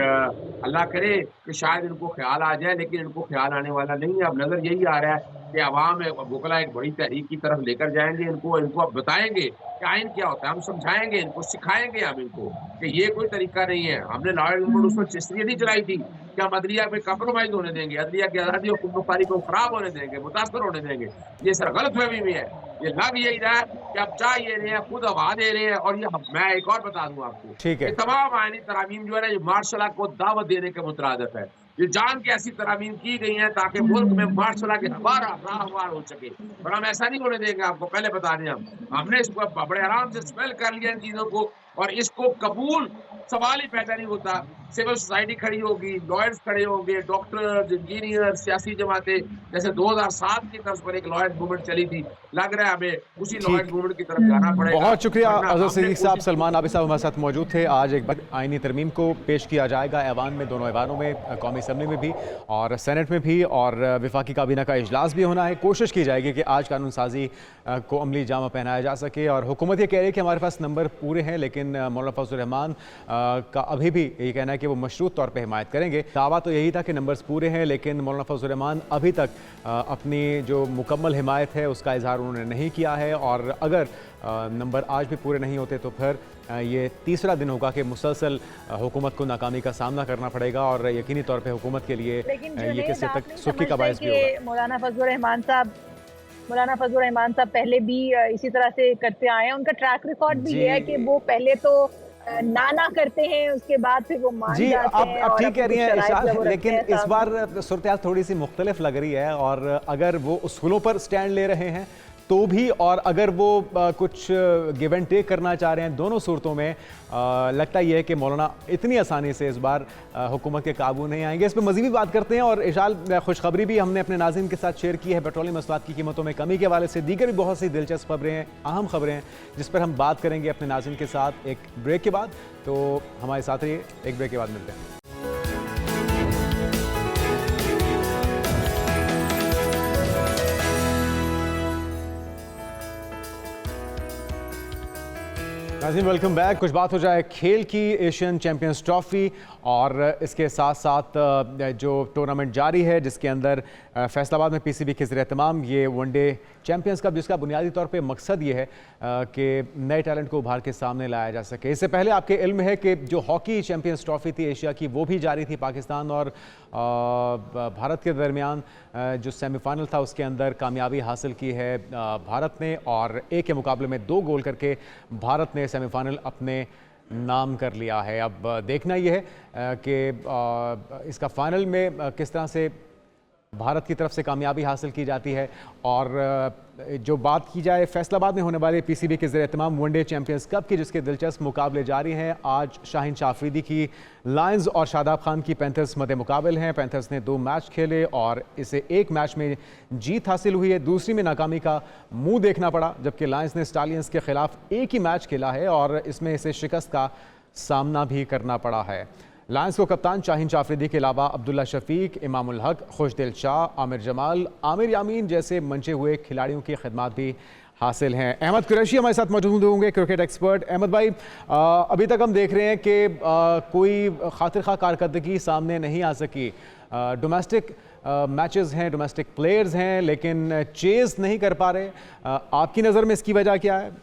अल्लाह करे कि शायद इनको ख्याल आ जाए, लेकिन इनको ख्याल आने वाला नहीं है। अब नजर यही आ रहा है कि अवाम वकला एक बड़ी तहरीक की तरफ लेकर जाएंगे इनको अब बताएंगे कि आइन क्या होता है, हम समझाएंगे इनको, सिखाएंगे हम इनको कि ये कोई तरीका नहीं है। हमने लॉ एंड ऑर्डर उसमें इसलिए नहीं चलाई थी कि हम अदलिया पे कम्प्रोमाइज होने देंगे, अदलिया की आज़ादी और हुक्मरानी को खराब होने देंगे, मुतासर होने देंगे। ये सर गलतफहमी में है। ये लग यही रहा है कि अब चाह ये रहे हैं, खुद हवा दे रहे हैं। और ये मैं एक और बता दूं आपको, ठीक है, तमाम आईनी तरामीम जो है ना, ये मार्शल लॉ को दावत देने के मुतरादिफ है। ये जान के ऐसी तरामीम की गई हैं ताकि मुल्क में मार्शल लॉ की हमारा हो सके, और हम ऐसा नहीं होने देंगे। आपको पहले बता दें, हमने इसको बड़े आराम से स्मेल कर लिया इन चीजों को, और इसको कबूल सवाल ही पैदा नहीं होता। सिविल सोसाइटी खड़ी होगी, लॉयर्स खड़े होंगे, डॉक्टर्स, इंजीनियर, सियासी जमातें, जैसे 2007 की तरफ पर एक लॉयर्स मूवमेंट चली थी, लग रहा है हमें उसी लॉयर्स मूवमेंट की तरफ जाना पड़ेगा। बहुत शुक्रिया अजहर सिद्दीक साहब। सलमान आबिद साहब हमारे साथ मौजूद थे। आज एक बार आईनी तरमीम को पेश किया जाएगा ऐवान में, दोनों ऐवानों में, कौमी असम्बली में भी और सेनेट में भी, और विफाकी काबीना का इजलास भी होना है। कोशिश की जाएगी कि आज कानून साजी को अमली जामा पहनाया जा सके। और हुकूमत ये कह रही है कि हमारे पास नंबर पूरे हैं, लेकिन मौलाना फजल रहमान का अभी भी ये कहना है कि वो मशरूत तौर पे हिमायत करेंगे। दावा तो यही था कि नंबर्स पूरे हैं, लेकिन मौलाना फजल रहमान अभी तक अपनी जो मुकम्मल हिमायत है उसका इजहार उन्होंने नहीं किया है। और अगर नंबर आज भी पूरे नहीं होते तो फिर ये तीसरा दिन होगा कि मुसलसल हुकूमत को नाकामी का सामना करना पड़ेगा, और यकीनी तौर पे हुकूमत के लिए ये किसी हद तक सुखी का बायस भी होगा। मौलाना फजल रहमान साहब पहले भी इसी तरह से करते आए हैं। उनका ट्रैक रिकॉर्ड भी ये है कि वो पहले तो ना करते हैं, उसके बाद फिर वो मान जी, जाते हैं आप और ठीक अपनी कह रही कुछ हैं शराइत इशाल, जो वो रखते लेकिन हैं इस सामने। बार सूरत-हाल थोड़ी-सी मुख्तलिफ लग रही है और अगर वो उसूलों पर स्टैंड ले रहे हैं तो भी, और अगर वो कुछ गिव एंड टेक करना चाह रहे हैं, दोनों सूरतों में लगता ही है कि मौलाना इतनी आसानी से इस बार हुकूमत के काबू नहीं आएंगे। इस पर मज़ीद भी बात करते हैं। और इशाल, खुशखबरी भी हमने अपने नाज़रीन के साथ शेयर की है, पेट्रोलियम मसवाद की कीमतों में कमी के हवाले से दीगर भी बहुत सी दिलचस्प खबरें हैं, अहम खबरें हैं, जिस पर हम बात करेंगे अपने नाज़रीन के साथ एक ब्रेक के बाद। तो हमारे साथ रहिए, एक ब्रेक के बाद मिलते हैं। नाज़रीन, वेलकम बैक। कुछ बात हो जाए खेल की, एशियन चैंपियंस ट्रॉफ़ी और इसके साथ साथ जो टूर्नामेंट जारी है जिसके अंदर फैसलाबाद में पीसीबी के ज़ेर-ए-एहतमाम ये वनडे चैंपियंस कप, जिसका बुनियादी तौर पे मकसद ये है कि नए टैलेंट को उभार के सामने लाया जा सके। इससे पहले आपके इल्म है कि जो हॉकी चैंपियंस ट्रॉफ़ी थी एशिया की, वो भी जारी थी। पाकिस्तान और भारत के दरमियान जो सेमीफाइनल था उसके अंदर कामयाबी हासिल की है भारत ने, और एक के मुकाबले में 2 गोल करके भारत ने सेमीफाइनल अपने नाम कर लिया है। अब देखना यह है कि इसका फाइनल में किस तरह से भारत की तरफ से कामयाबी हासिल की जाती है। और जो बात की जाए फैसलाबाद में होने वाले पीसीबी के ज़ेर-ए-एहतमाम वनडे चैंपियंस कप की, जिसके दिलचस्प मुकाबले जारी हैं। आज शाहीन शाह अफरीदी की लायंस और शादाब खान की पैंथर्स मद्दे मुकाबल हैं। पैंथर्स ने 2 मैच खेले और इसे 1 मैच में जीत हासिल हुई है, दूसरी में नाकामी का मुंह देखना पड़ा, जबकि लायंस ने स्टालियंस के खिलाफ एक ही मैच खेला है और इसमें इसे शिकस्त का सामना भी करना पड़ा है। लायंस को कप्तान शाहीन शाह अफरीदी के अलावा अब्दुल्ला शफीक, इमामुल हक, खुशदिल शाह, आमिर जमाल, आमिर यामीन जैसे मंचे हुए खिलाड़ियों की खिदमत भी हासिल हैं। अहमद कुरैशी हमारे साथ मौजूद होंगे, क्रिकेट एक्सपर्ट। अहमद भाई, अभी तक हम देख रहे हैं कि कोई खातिर खा कारकर्दगी सामने नहीं आ सकी। डोमेस्टिक मैचेस हैं, डोमेस्टिक प्लेयर्स हैं, लेकिन चेज़ नहीं कर पा रहे। आपकी नज़र में इसकी वजह क्या है?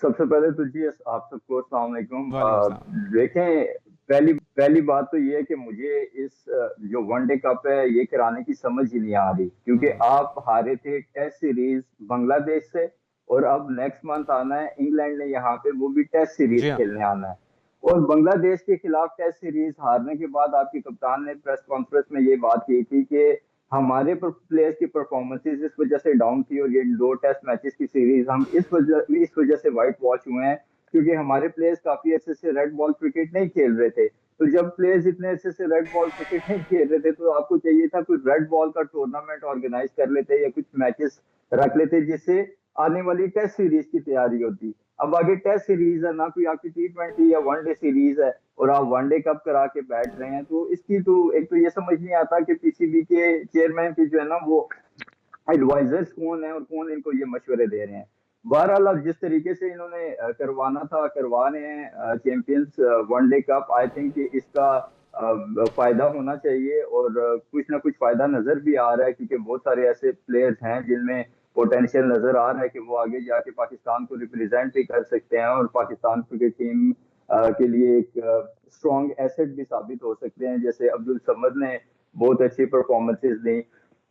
सबसे पहले तो जी आप सबको अस्सलाम वालेकुम। वालेकुम सलाम। देखें, पहली बात तो ये है कि मुझे इस जो वनडे कप है ये कराने की समझ ही नहीं आ रही, क्योंकि आप हारे थे टेस्ट सीरीज बांग्लादेश से और अब नेक्स्ट मंथ आना है इंग्लैंड ने यहाँ पे, वो भी टेस्ट सीरीज खेलने आना है। और बांग्लादेश के खिलाफ टेस्ट सीरीज हारने के बाद आपके कप्तान ने प्रेस कॉन्फ्रेंस में ये बात की थी कि हमारे प्लेयर्स की परफॉर्मेंसेस इस वजह से डाउन थी और ये 2 टेस्ट मैचेस की सीरीज हम इस वजह से व्हाइट वॉश हुए हैं, क्योंकि हमारे प्लेयर्स काफी अच्छे से रेड बॉल क्रिकेट नहीं खेल रहे थे। तो जब प्लेयर्स इतने अच्छे से रेड बॉल क्रिकेट नहीं खेल रहे थे तो आपको चाहिए था कोई रेड बॉल का टूर्नामेंट ऑर्गेनाइज कर लेते या कुछ मैचेस रख लेते जिससे आने वाली टेस्ट सीरीज की तैयारी होती। अब आगे टेस्ट सीरीज है, ना कोई आपकी T20 या वनडे सीरीज है और आप वनडे कप करा के बैठ रहे हैं। तो इसकी तो एक तो ये समझ नहीं आता कि पीसीबी के चेयरमैन की जो है ना वो एडवाइजर्स कौन है और कौन इनको ये मशवरे दे रहे हैं। बहरहाल अब जिस तरीके से इन्होंने करवाना था करवा रहे हैं champions one day cup, I think इसका फायदा होना चाहिए और कुछ ना कुछ फायदा नजर भी आ रहा है, क्योंकि बहुत सारे ऐसे प्लेयर्स हैं जिनमें पोटेंशियल नजर आ रहा है कि वो आगे जाके पाकिस्तान को रिप्रेजेंट भी कर सकते हैं और पाकिस्तान क्रिकेट टीम के लिए एक स्ट्रॉन्ग एसेट भी साबित हो सकते हैं। जैसे अब्दुल समद ने बहुत अच्छी परफॉर्मेंसेस दी।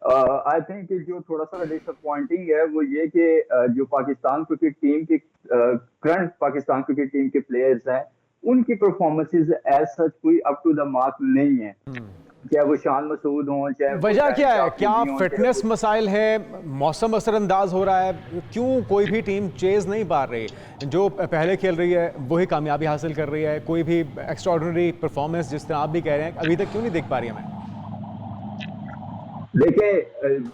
आई थिंक जो थोड़ा सा डिसअपॉइंटिंग है वो ये कि जो पाकिस्तान क्रिकेट टीम के करंट पाकिस्तान क्रिकेट टीम के प्लेयर्स हैं उनकी परफॉर्मेंसेस एज सच कोई अप टू द मार्क नहीं है, चाहे वो शान मसूद हों, चाहे वजह क्या है? क्या फिटनेस मसाइल है? मौसम असरअंदाज हो रहा है? क्यों कोई भी टीम चेज नहीं पा रही? जो पहले खेल रही है वही कामयाबी हासिल कर रही है। कोई भी एक्स्ट्राऑर्डिनरी परफॉर्मेंस जिस तरह आप भी कह रहे हैं अभी तक क्यों नहीं देख पा रही हमें? देखिए,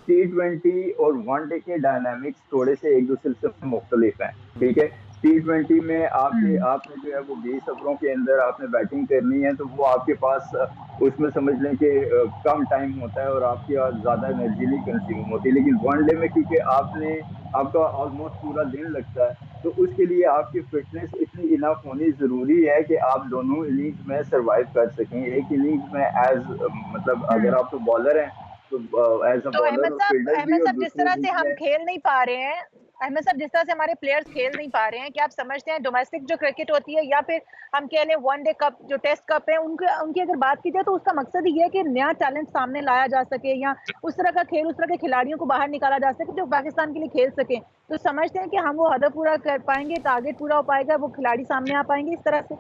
T20 और वनडे के डायनामिक्स थोड़े से एक दूसरे से मुख्तलिफ हैं, ठीक है। T20 में आपने जो है वो 20 ओवरों के अंदर आपने बैटिंग करनी है, तो वो आपके पास उसमें समझ लें कि कम टाइम होता है और आपकी ज़्यादा एनर्जी नहीं कंज्यूम होती। लेकिन वनडे में क्योंकि आपका ऑलमोस्ट पूरा दिन लगता है, तो उसके लिए आपकी फिटनेस इतनी इनफ होनी ज़रूरी है कि आप दोनों इनिंग्स में सर्वाइव कर सकें। एक इनिंग्स में मतलब अगर आप तो बॉलर हैं तो एज अ तो बॉलर और फील्डर भी, अहमद और साहब जिस तरह से हम खेल नहीं पा रहे हैं, अहमद साहब, जिस तरह से हमारे प्लेयर्स खेल नहीं पा रहे हैं, क्या आप समझते हैं डोमेस्टिक जो क्रिकेट होती है या फिर हम कह लें वनडे कप जो टेस्ट कप है, उनकी अगर बात की जाए तो उसका मकसद ये है कि नया टैलेंट सामने लाया जा सके या उस तरह का खेल, उस तरह के खिलाड़ियों को बाहर निकाला जा सके जो पाकिस्तान के लिए खेल सके। तो समझते हैं कि हम वो हदफ पूरा कर पाएंगे, टारगेट पूरा हो पाएगा, वो खिलाड़ी सामने आ पाएंगे इस तरह से?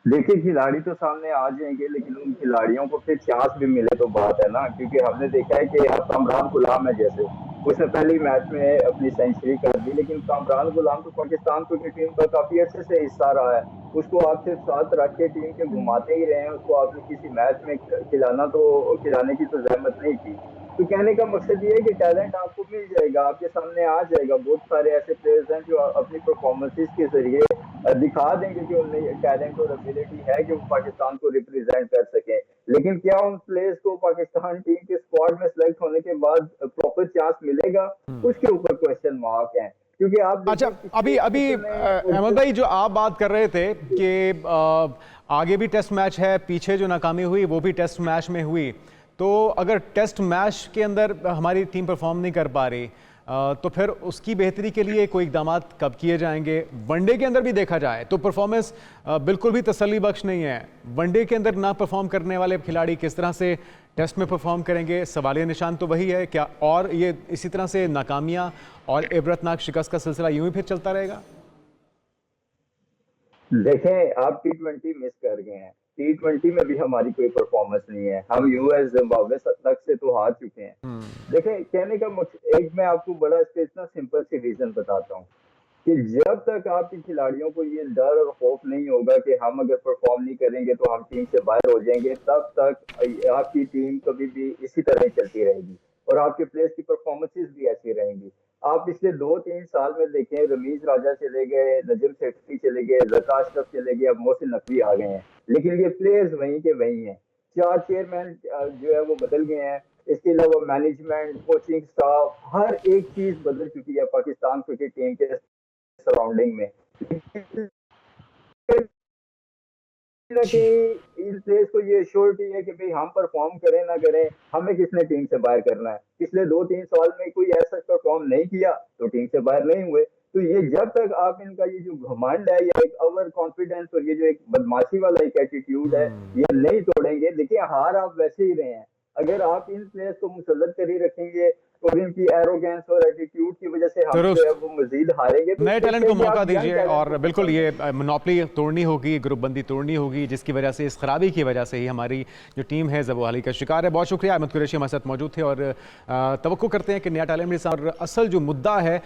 देखिए, खिलाड़ी तो सामने आ जाएंगे, लेकिन उन खिलाड़ियों को फिर चांस भी मिले तो बात है ना, क्योंकि हमने देखा है कि अब कामरान गुलाम है, जैसे उसने पहले मैच में अपनी सेंचुरी कर दी, लेकिन कामरान गुलाम तो पाकिस्तान क्रिकेट टीम का काफी अच्छे से हिस्सा रहा है। उसको आप सिर्फ साथ रख के टीम के घुमाते ही रहे हैं, उसको आपने किसी मैच में खिलाने की तो जहमत नहीं की। तो कहने का मकसद ये है कि टैलेंट आपको मिल जाएगा, आपके सामने आ जाएगा। बहुत सारे ऐसे प्लेयर्स हैं जो अपनी परफॉर्मेंसेस के जरिए दिखा देंगे कि उनमें टैलेंट और एबिलिटी है कि वो पाकिस्तान को रिप्रेजेंट कर सके। लेकिन क्या उन प्लेयर्स को पाकिस्तान टीम के स्क्वाड में सिलेक्ट होने के बाद प्रॉपर चांस मिलेगा, उसके ऊपर क्वेश्चन मार्क है। क्योंकि आप अच्छा, अभी अहमद भाई, जो आप बात कर रहे थे कि आगे भी टेस्ट मैच है, पीछे जो नाकामी हुई वो भी टेस्ट मैच में हुई, तो अगर टेस्ट मैच के अंदर हमारी टीम परफॉर्म नहीं कर पा रही तो फिर उसकी बेहतरी के लिए कोई इकदाम कब किए जाएंगे? वनडे के अंदर भी देखा जाए तो परफॉर्मेंस बिल्कुल भी तसल्ली बख्श नहीं है। वनडे के अंदर ना परफॉर्म करने वाले खिलाड़ी किस तरह से टेस्ट में परफॉर्म करेंगे? सवालिया निशान तो वही है क्या, और ये इसी तरह से नाकामियां और इबरतनाक शिकस्त का सिलसिला यूं ही फिर चलता रहेगा? देखें, आप T20 मिस कर गए हैं। T20 में भी हमारी कोई परफॉर्मेंस नहीं है, हम यूएस जिम्बाब्वे तक से तो हार चुके हैं। देखें, कहने का एक मैं आपको बड़ा इतना सिंपल सी रीजन बताता हूँ कि जब तक आपके खिलाड़ियों को ये डर और खौफ नहीं होगा कि हम अगर परफॉर्म नहीं करेंगे तो हम टीम से बाहर हो जाएंगे, तब तक आपकी टीम कभी भी इसी तरह ही चलती रहेगी और आपके प्लेयर्स की परफॉर्मेंसेस भी ऐसी रहेंगी। आप पिछले 2-3 साल में देखें, रमीज राजा चले गए, नजम सेठी चले गए, जका अशरफ चले गए, अब मोहसिन नकवी आ गए हैं, लेकिन ये प्लेयर्स वहीं के वहीं हैं। 4 चेयरमैन जो है वो बदल गए हैं। इसके अलावा मैनेजमेंट, कोचिंग स्टाफ, हर एक चीज बदल चुकी है पाकिस्तान क्रिकेट टीम के सराउंडिंग में। कि इन प्लेयर्स को ये श्योरिटी है कि भाई हम परफॉर्म करें ना करें, हमें किसने टीम से बाहर करना है। पिछले 2-3 साल में कोई ऐसा परफॉर्म नहीं किया तो टीम से बाहर नहीं हुए। तो ये जब तक आप इनका ये जो घमंड है या एक ओवर कॉन्फिडेंस और ये जो एक बदमाशी वाला एक एटीट्यूड है, ये नहीं तोड़ेंगे। देखिए, हार आप वैसे ही रहे हैं, अगर आप इन प्लेयर्स को मुसल्लत कर ही रखेंगे और इनकी एरोगेंस और एटीट्यूड की वजह से हम जो है वो मजीद हारेंगे। तो नए टैलेंट को मौका दीजिए, और बिल्कुल ये मोनोपली तोड़नी होगी, ग्रुपबंदी तोड़नी होगी, जिसकी वजह से, इस खराबी की वजह से ही हमारी जो टीम है ज़बरदस्ती का शिकार है। बहुत शुक्रिया, अहमद कुरैशी हमारे साथ मौजूद थे और तवक्को करते हैं कि नया टैलेंट भी। और असल जो मुद्दा है,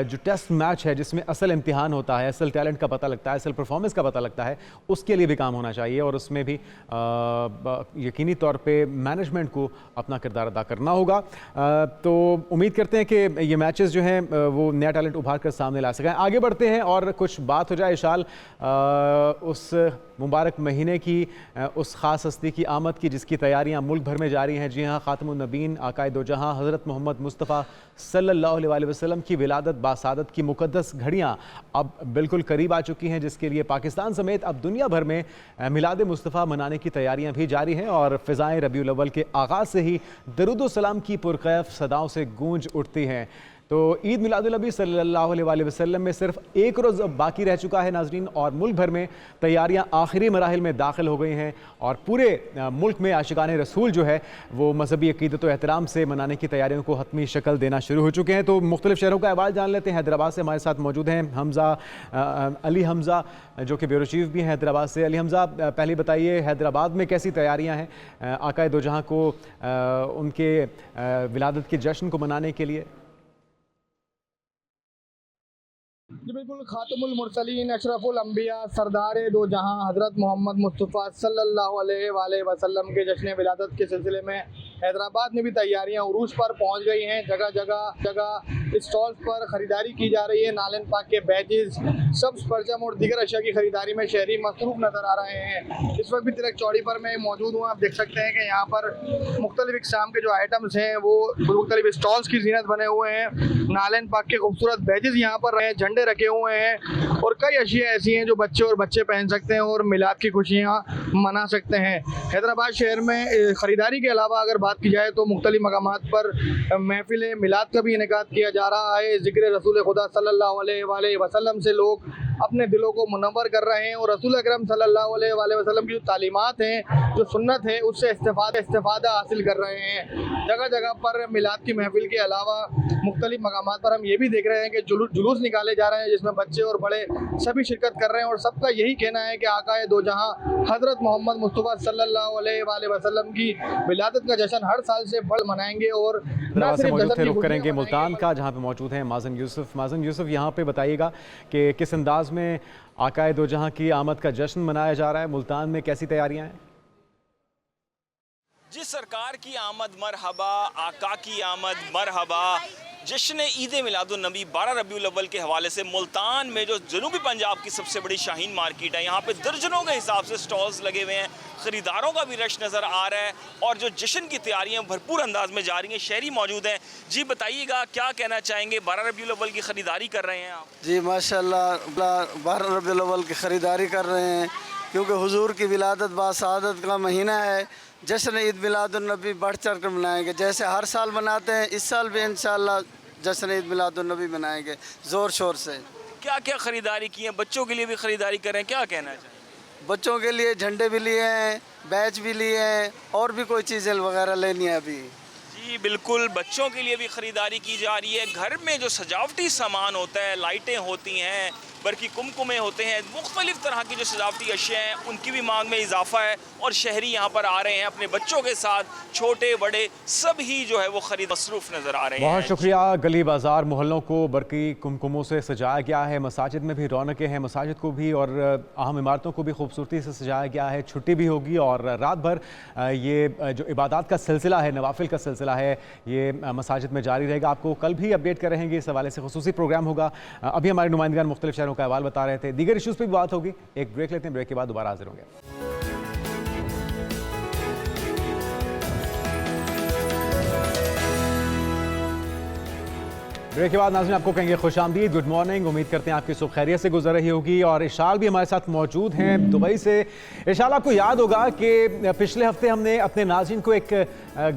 जो टेस्ट मैच है जिसमें असल इम्तिहान होता है, असल टैलेंट का पता लगता है, असल परफॉर्मेंस का पता लगता है, उसके लिए भी काम होना चाहिए और उसमें भी यकीनी तौर पर मैनेजमेंट को अपना किरदार अदा करना होगा। तो उम्मीद करते हैं कि ये मैचेस जो हैं वो नया टैलेंट उभार कर सामने ला सकें। आगे बढ़ते हैं और कुछ बात हो जाए इशाल उस मुबारक महीने की, उस ख़ास हस्ती की आमद की जिसकी तैयारियां मुल्क भर में जारी हैं। जी हाँ, ख़ातमुन नबीन आकाए दो जहां हज़रत मोहम्मद मुस्तफ़ा सल्लल्लाहु अलैहि वसल्लम की विलादत बासादत की मुक़द्दस घड़ियाँ अब बिल्कुल करीब आ चुकी हैं, जिसके लिए पाकिस्तान समेत अब दुनिया भर में मिलाद मुस्तफ़ा मनाने की तैयारियां भी जारी हैं और फ़िज़ाएँ रबीउल अव्वल के आगाज़ से ही दरूद व सलाम की पुरकैफ सदाओं से गूंज उठती हैं। तो ईद मिलादुल नबी सल्लल्लाहु अलैहि वसल्लम में सिर्फ एक रोज़ अब बाकी रह चुका है नाज़रीन, और मुल्क भर में तैयारियां आखिरी मराहिल में दाखिल हो गई हैं और पूरे मुल्क में आशिकाने रसूल जो है वो मजहबी अक़ीदत व एहतराम से मनाने की तैयारियों को हतमी शक्ल देना शुरू हो चुके हैं। तो मुख्तलिफ शहरों का अहवाल जान लेते हैं। हैदराबाद से हमारे साथ मौजूद हैं अली हमज़ा, जो कि ब्यूरो चीफ भी हैं हैदराबाद से। अली हमज़ा, पहले बताइए हैदराबाद में कैसी तैयारियाँ हैं आकाए दो जहां को उनके विलादत के जश्न को मनाने के लिए? जी बिल्कुल, खातमुल मुरसलीन अशरफुल अंबिया सरदार दो जहां हज़रत मोहम्मद मुस्तफ़ा सल्लल्लाहु अलैहि वसल्लम के जश्न विलादत के सिलसिले में हैदराबाद में भी तैयारियां उरूज पर पहुंच गई हैं। जगह जगह स्टॉल्स पर ख़रीदारी की जा रही है। नालन पाक के बैजेस, सब्ज़ परचम और दीगर अशिया की ख़रीदारी में शहरी मसरूफ़ नज़र आ रहे हैं। इस वक्त भी तिलक चौड़ी पर मैं मौजूद हूँ। आप देख सकते हैं कि यहाँ पर मुख्तलिफ़ इक़साम के जो आइटम्स हैं वो मुख्तलिफ़ स्टॉल्स की ज़ीनत बने हुए हैं। नालन पाक के खूबसूरत बैजेस यहाँ पर रहे, झंडे रखे हुए हैं और कई अशिया ऐसी हैं जो बच्चे पहन सकते हैं और मिलाद की खुशियाँ मना सकते हैं। हैदराबाद शहर में ख़रीदारी के अलावा अगर बात की जाए तो मुख्तलिफ मकामात पर महफिल मिलाद का भी इनेकाद किया जा रहा है। ज़िक्र रसूल खुदा सल्लल्लाहु अलैहि वसल्लम से लोग अपने दिलों को मुनव्वर कर रहे हैं और रसूल अकरम सल्लल्लाहु अलैहि वसल्लम की जो तालीमात हैं, जो सुन्नत है, उससे इस्तिफादा हासिल कर रहे हैं। जगह जगह पर मिलाद की महफिल के अलावा मुख्तलिफ मकामात पर हम ये भी देख रहे हैं कि जुलूस निकाले जा रहे हैं जिसमें बच्चे और बड़े सभी शिरकत कर रहे हैं और सबका यही कहना है कि आकाए दो जहां हज़रत मोहम्मद मुस्तफ़ा सल्लल्लाहु अलैहि वसल्लम की विलादत का जश्न हर साल से बढ़ मनाएंगे। और न सिर्फ मौजूद थे, जश्न रुक करेंगे मुल्तान का, जहाँ पे मौजूद हैं माज़न यूसुफ। माज़न यूसुफ, यहाँ पे बताइएगा कि किस अंदाज में आकाए दो जहां की आमद का जश्न मनाया जा रहा है, मुल्तान में कैसी तैयारियां हैं? जी, सरकार की आमद मरहबा, आका की आमद मरहबा। जश्न ईद मिलादुन नबी 12 रबीउल अव्वल के हवाले से मुल्तान में जो जनूबी पंजाब की सबसे बड़ी शाहीन मार्केट है, यहाँ पे दर्जनों के हिसाब से स्टॉल्स लगे हुए हैं, ख़रीदारों का भी रश नज़र आ रहा है और जो जश्न की तैयारियां भरपूर अंदाज में जा रही हैं। शहरी मौजूद हैं। जी बताइएगा, क्या कहना चाहेंगे? 12 रबीउल अव्वल की ख़रीदारी कर रहे हैं आप? जी माशाल्लाह, 12 रबीउल अव्वल की ख़रीदारी कर रहे हैं क्योंकि हुजूर की विलादत बासादत का महीना है। जश्न ईद मिलादुन नबी बढ़ चढ़ कर मनाएंगे, जैसे हर साल मनाते हैं, इस साल भी इंशाअल्लाह जश्न ईद मिलादुन नबी मनाएंगे ज़ोर शोर से। क्या क्या ख़रीदारी की है? बच्चों के लिए भी ख़रीदारी कर रहे हैं, क्या कहना चाहिए? बच्चों के लिए झंडे भी लिए हैं, बैच भी लिए हैं और भी कोई चीज़ें वगैरह लेनी है अभी। जी बिल्कुल, बच्चों के लिए भी ख़रीदारी की जा रही है। घर में जो सजावटी सामान होता है, लाइटें होती हैं, बल्कि कुमकुमे होते हैं, मुख्तलिफ़ तरह की जो सजावटी अशिया हैं, उनकी भी मांग में इजाफा है और शहरी यहाँ पर आ रहे हैं अपने बच्चों के साथ। छोटे बड़े सभी जो है वो खरीद मसरूफ़ नज़र आ रहे हैं। बहुत शुक्रिया। गली बाजार मोहल्लों को बरकी कुमकुमों से सजाया गया है, मसाजिद में भी रौनकें हैं, मसाजिद को भी और अहम इमारतों को भी खूबसूरती से सजाया गया है। छुट्टी भी होगी और रात भर ये जो इबादत का सिलसिला है, नवाफिल का सिलसिला है, ये मसाजिद में जारी रहेगा। आपको कल भी अपडेट कर रहेंगे, इस हवाले से खुसूसी प्रोग्राम होगा। अभी हमारे नुमाइंदगान मुख्तलिफ शहरों का अहवाल बता रहे थे, दीगर इशूज़ पर भी बात होगी। एक ब्रेक लेते हैं, ब्रेक के बाद दोबारा हाजिर होंगे। ब्रेक के बाद नाज़रीन आपको कहेंगे खुशामदीद, गुड मॉर्निंग। उम्मीद करते हैं आपकी सुबह खैरियत से गुजर रही होगी। और इशाल भी हमारे साथ मौजूद हैं दुबई से। इशाल, आपको याद होगा कि पिछले हफ्ते हमने अपने नाज़रीन को एक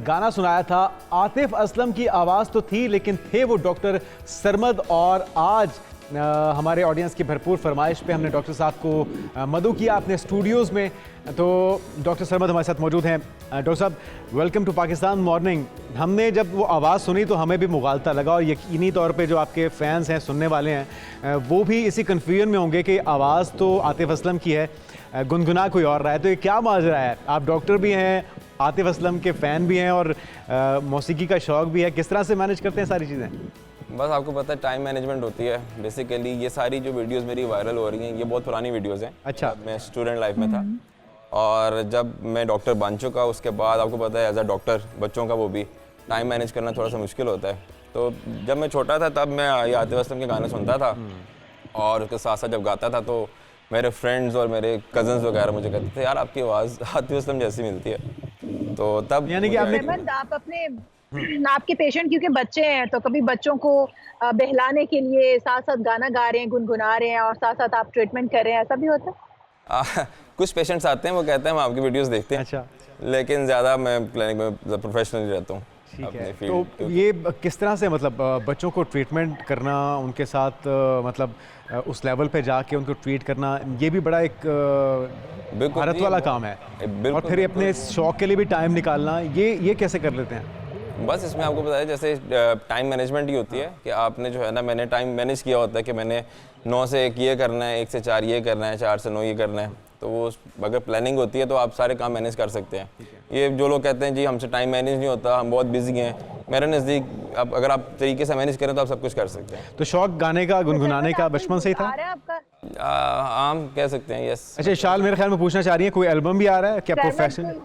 गाना सुनाया था। आतिफ असलम की आवाज़ तो थी लेकिन थे वो डॉक्टर सरमद, और आज हमारे ऑडियंस की भरपूर फरमाइश पे हमने डॉक्टर साहब को मदऊ किया अपने स्टूडियोज़ में। तो डॉक्टर सरमद हमारे साथ मौजूद हैं। डॉक्टर साहब, वेलकम टू पाकिस्तान मॉर्निंग। हमने जब वो आवाज़ सुनी तो हमें भी मुगालता लगा और यकीनी तौर पे जो आपके फ़ैन्स हैं, सुनने वाले हैं, वो भी इसी कन्फ्यूजन में होंगे कि आवाज़ तो आतिफ असलम की है, गुनगुना कोई और रहा है। तो ये क्या माजरा है? आप डॉक्टर भी हैं, आतिफ असलम के फ़ैन भी हैं और मौसीकी का शौक़ भी है, किस तरह से मैनेज करते हैं सारी चीज़ें? बस आपको पता है टाइम मैनेजमेंट होती है बेसिकली। ये सारी जो वीडियोस मेरी वायरल हो रही हैं, ये बहुत पुरानी वीडियोस हैं। अच्छा। मैं स्टूडेंट लाइफ में था और जब मैं डॉक्टर बन चुका उसके बाद आपको पता है एज अ डॉक्टर बच्चों का वो भी टाइम मैनेज करना थोड़ा सा मुश्किल होता है। तो जब मैं छोटा था तब मैं आतिफ असलम के गाने सुनता था और उसके साथ साथ जब गाता था तो मेरे फ्रेंड्स और मेरे कज़न्स वगैरह मुझे कहते थे, यार आपकी आवाज़ आतिफ असलम जैसी मिलती है। तो तब यानी कि आप अपने आपके पेशेंट क्योंकि बच्चे हैं तो कभी बच्चों को बहलाने के लिए साथ साथ गाना गा रहे हैं, गुनगुना रहे हैं और साथ साथ आप ट्रीटमेंट कर रहे हैं, ऐसा भी होता है? कुछ पेशेंट्स आते हैं वो कहते हैं हम आपकी वीडियोस देखते हैं। अच्छा। लेकिन ज़्यादा मैं क्लिनिक में प्रोफेशनली रहता हूँ। ठीक है। तो ये किस तरह से मतलब बच्चों को ट्रीटमेंट करना, उनके साथ मतलब उस लेवल पे जाके उनको ट्रीट करना, ये भी बड़ा एक भारत वाला काम है। और फिर अपने शौक़ के लिए भी टाइम निकालना, ये कैसे कर लेते हैं? बस इसमें आपको बताया जैसे टाइम मैनेजमेंट ही होती है कि आपने जो है ना, मैंने टाइम मैनेज किया होता है कि मैंने 9 से 1 ये करना है, 1 से 4 ये करना है, 4 से 9 ये करना है। तो वो अगर प्लानिंग होती है तो आप सारे काम मैनेज कर सकते हैं। ये जो लोग कहते हैं जी हमसे टाइम मैनेज नहीं होता, हम बहुत बिजी हैं, मेरे नज़दीक अब अगर आप तरीके से मैनेज करें तो आप सब कुछ कर सकते हैं। तो शौक गाने का, गुनगुनाने का बचपन से ही था? आम कह सकते हैं, यस। अच्छा, शाल मेरे ख्याल में पूछना चाह रही है कोई एल्बम भी आ रहा है क्या प्रोफेशनल?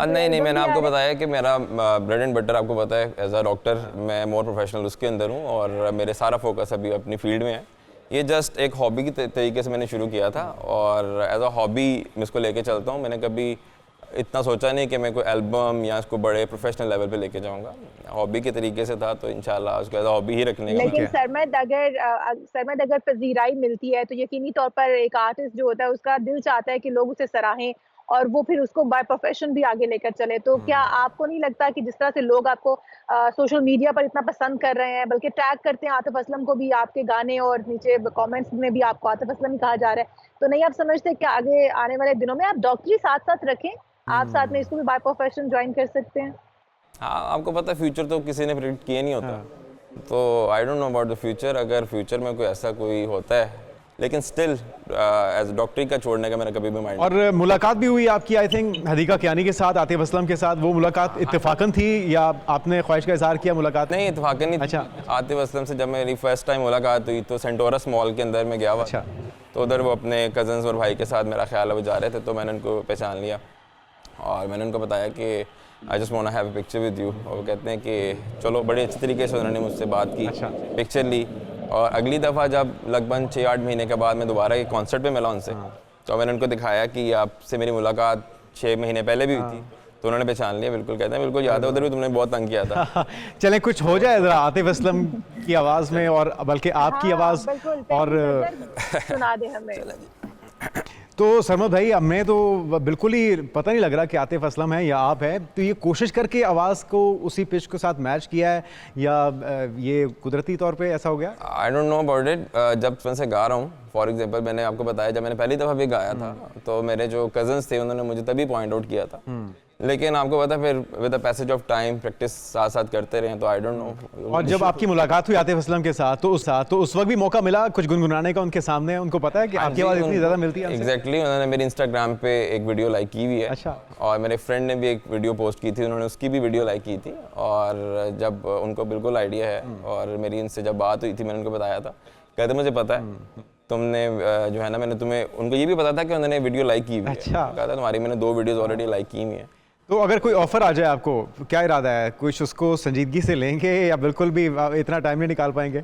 नहीं, मैंने आपको बताया कि मेरा ब्रेड एंड बटर आपको पता है एज अ डॉक्टर मैं मोर प्रोफेशनल उसके अंदर हूँ और मेरे सारा फोकस अभी अपनी फील्ड में है। ये जस्ट एक हॉबी की तरीके से मैंने शुरू किया था और एज अ हॉबी मैं इसको लेके चलता हूँ। मैंने कभी इतना सोचा नहीं कि मैं कोई एल्बम या इसको बड़े प्रोफेशनल लेवल पे लेके जाऊंगा। हॉबी के तरीके से था तो इंशाल्लाह उसको एज अ हॉबी ही रखने का। लेकिन सरमद अगर पजीराई मिलती है तो यकीनी तौर पर एक आर्टिस्ट जो होता है उसका दिल चाहता है कि लोग उसे सराहें और वो फिर उसको बाय प्रोफेशन भी आगे लेकर चले। तो क्या आपको नहीं लगता कि जिस तरह से लोग आपको सोशल मीडिया पर इतना पसंद कर रहे हैं, बल्कि टैग करते हैं आतिफ असलम को भी आपके गाने और नीचे कमेंट्स में भी आपको आतिफ असलम ही कहा जा रहा है, तो नहीं आप समझते कि आगे आने वाले दिनों में आप डॉक्टरी साथ साथ रखें, आप साथ में इसको भी बाय प्रोफेशन ज्वाइन कर सकते हैं? हाँ, आपको पता है फ्यूचर तो किसी ने प्रेडिक्ट किया नहीं होता, तो I don't know about the future. अगर फ्यूचर में कोई ऐसा कोई होता है, लेकिन स्टिल एज डॉक्टरी का छोड़ने का मेरा कभी भी माइंड। और मुलाकात भी हुई आपकी आई थिंक हदीका कियानी के साथ, आतिफ असलम के साथ, वो मुलाकात इत्तेफाकन थी या आपने ख्वाहिश का इजहार किया मुलाकात? नहीं, इत्तेफाकन नहीं। अच्छा। आतिफ असलम से जब मेरी फर्स्ट टाइम मुलाकात हुई तो सेंटोरस मॉल के अंदर में गया हुआ। अच्छा। तो उधर वो अपने कज़न्स और भाई के साथ मेरा ख्याल है वो जा रहे थे, तो मैंने उनको पहचान लिया और मैंने उनको बताया कि I just want to have a picture with you. और वो कहते हैं कि चलो, बड़े अच्छे तरीके से उन्होंने मुझसे बात की। अच्छा। पिक्चर ली और अगली दफ़ा जब लगभग 6-8 महीने के बाद मैं दोबारा एक कॉन्सर्ट पे मिला उनसे, तो मैंने उनको दिखाया कि आपसे मेरी मुलाकात 6 महीने पहले भी हुई थी, तो उन्होंने पहचान लिया। बिल्कुल कहते हैं बिल्कुल याद है, उधर भी तुमने बहुत तंग किया था। चलें कुछ हो जाए ज़रा आतिफ असलम की आवाज़ में, और बल्कि आपकी आवाज़ और सुना दे हमें। तो सरमद भाई, हमें तो बिल्कुल ही पता नहीं लग रहा कि आतिफ असलम है या आप है, तो ये कोशिश करके आवाज़ को उसी पिच के साथ मैच किया है या ये कुदरती तौर पे ऐसा हो गया? I don't know about it. जब मैं से गा रहा हूँ, फॉर एग्जांपल मैंने आपको बताया जब मैंने पहली दफ़ा भी गाया था, तो मेरे जो कज़न्स थे उन्होंने मुझे तभी पॉइंट आउट किया था, लेकिन आपको पता फिर with the passage of time practice साथ साथ करते रहे, तो आई डोंट नो। और जब आपकी मुलाकात हुई आतिफ असलम के साथ, तो उस वक्त भी मौका मिला कुछ गुनगुनाने का उनके सामने? उनको पता है कि आपकी आवाज़ इतनी ज़्यादा मिलती है? एग्जैक्टली, उन्होंने मेरी इंस्टाग्राम पे एक वीडियो लाइक की हुई है। अच्छा। और मेरे फ्रेंड ने भी एक वीडियो पोस्ट की थी, उन्होंने उसकी भी वीडियो लाइक की थी। और जब उनको बिल्कुल आइडिया है, और मेरी इनसे जब बात हुई थी मैंने उनको बताया था, कहते मुझे पता है तुमने जो है ना, मैंने तुम्हें, उनको ये भी पता था कि उन्होंने वीडियो लाइक की हुई है। अच्छा। कहा था तुम्हारी मैंने 2 वीडियोस ऑलरेडी लाइक की हुई हैं। तो अगर कोई ऑफर आ जाए आपको, क्या इरादा है? कुछ उसको संजीदगी से लेंगे या बिल्कुल भी इतना टाइम नहीं निकाल पाएंगे?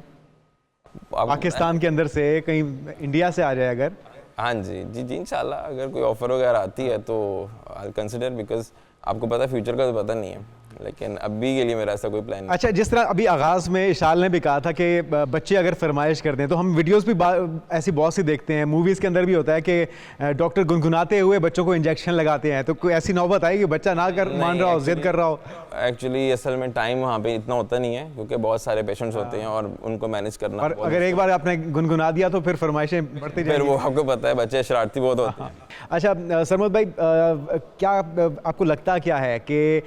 पाकिस्तान के अंदर से कहीं इंडिया से आ जाए अगर? हाँ जी जी जी, इंशाल्लाह अगर कोई ऑफर वगैरह आती है तो आई कंसिडर, बिकॉज आपको पता है फ्यूचर का तो पता नहीं है, लेकिन अभी के लिए मेरा ऐसा कोई प्लान नहीं। अच्छा, जिस तरह अभी आगाज़ में इशाल ने भी कहा था कि बच्चे अगर फरमाइश कर दें, तो हम वीडियोस भी ऐसी बहुत सी देखते हैं, मूवीज़ के अंदर भी होता है कि डॉक्टर गुनगुनाते हुए बच्चों को इंजेक्शन लगाते हैं, तो कोई ऐसी नौबत आई कि बच्चा मान रहा हो, जिद कर रहा हो? एक्चुअली असल में टाइम वहाँ पे इतना होता नहीं है, क्योंकि बहुत सारे पेशेंट्स होते हैं और उनको मैनेज करना। और अगर एक बार आपने गुनगुना दिया तो फिर फरमाइशें बढ़ती जाएंगी। फिर वो आपको पता है बच्चे शरारती बहुत होते हैं। अच्छा सरमद भाई, क्या आपको लगता क्या है कि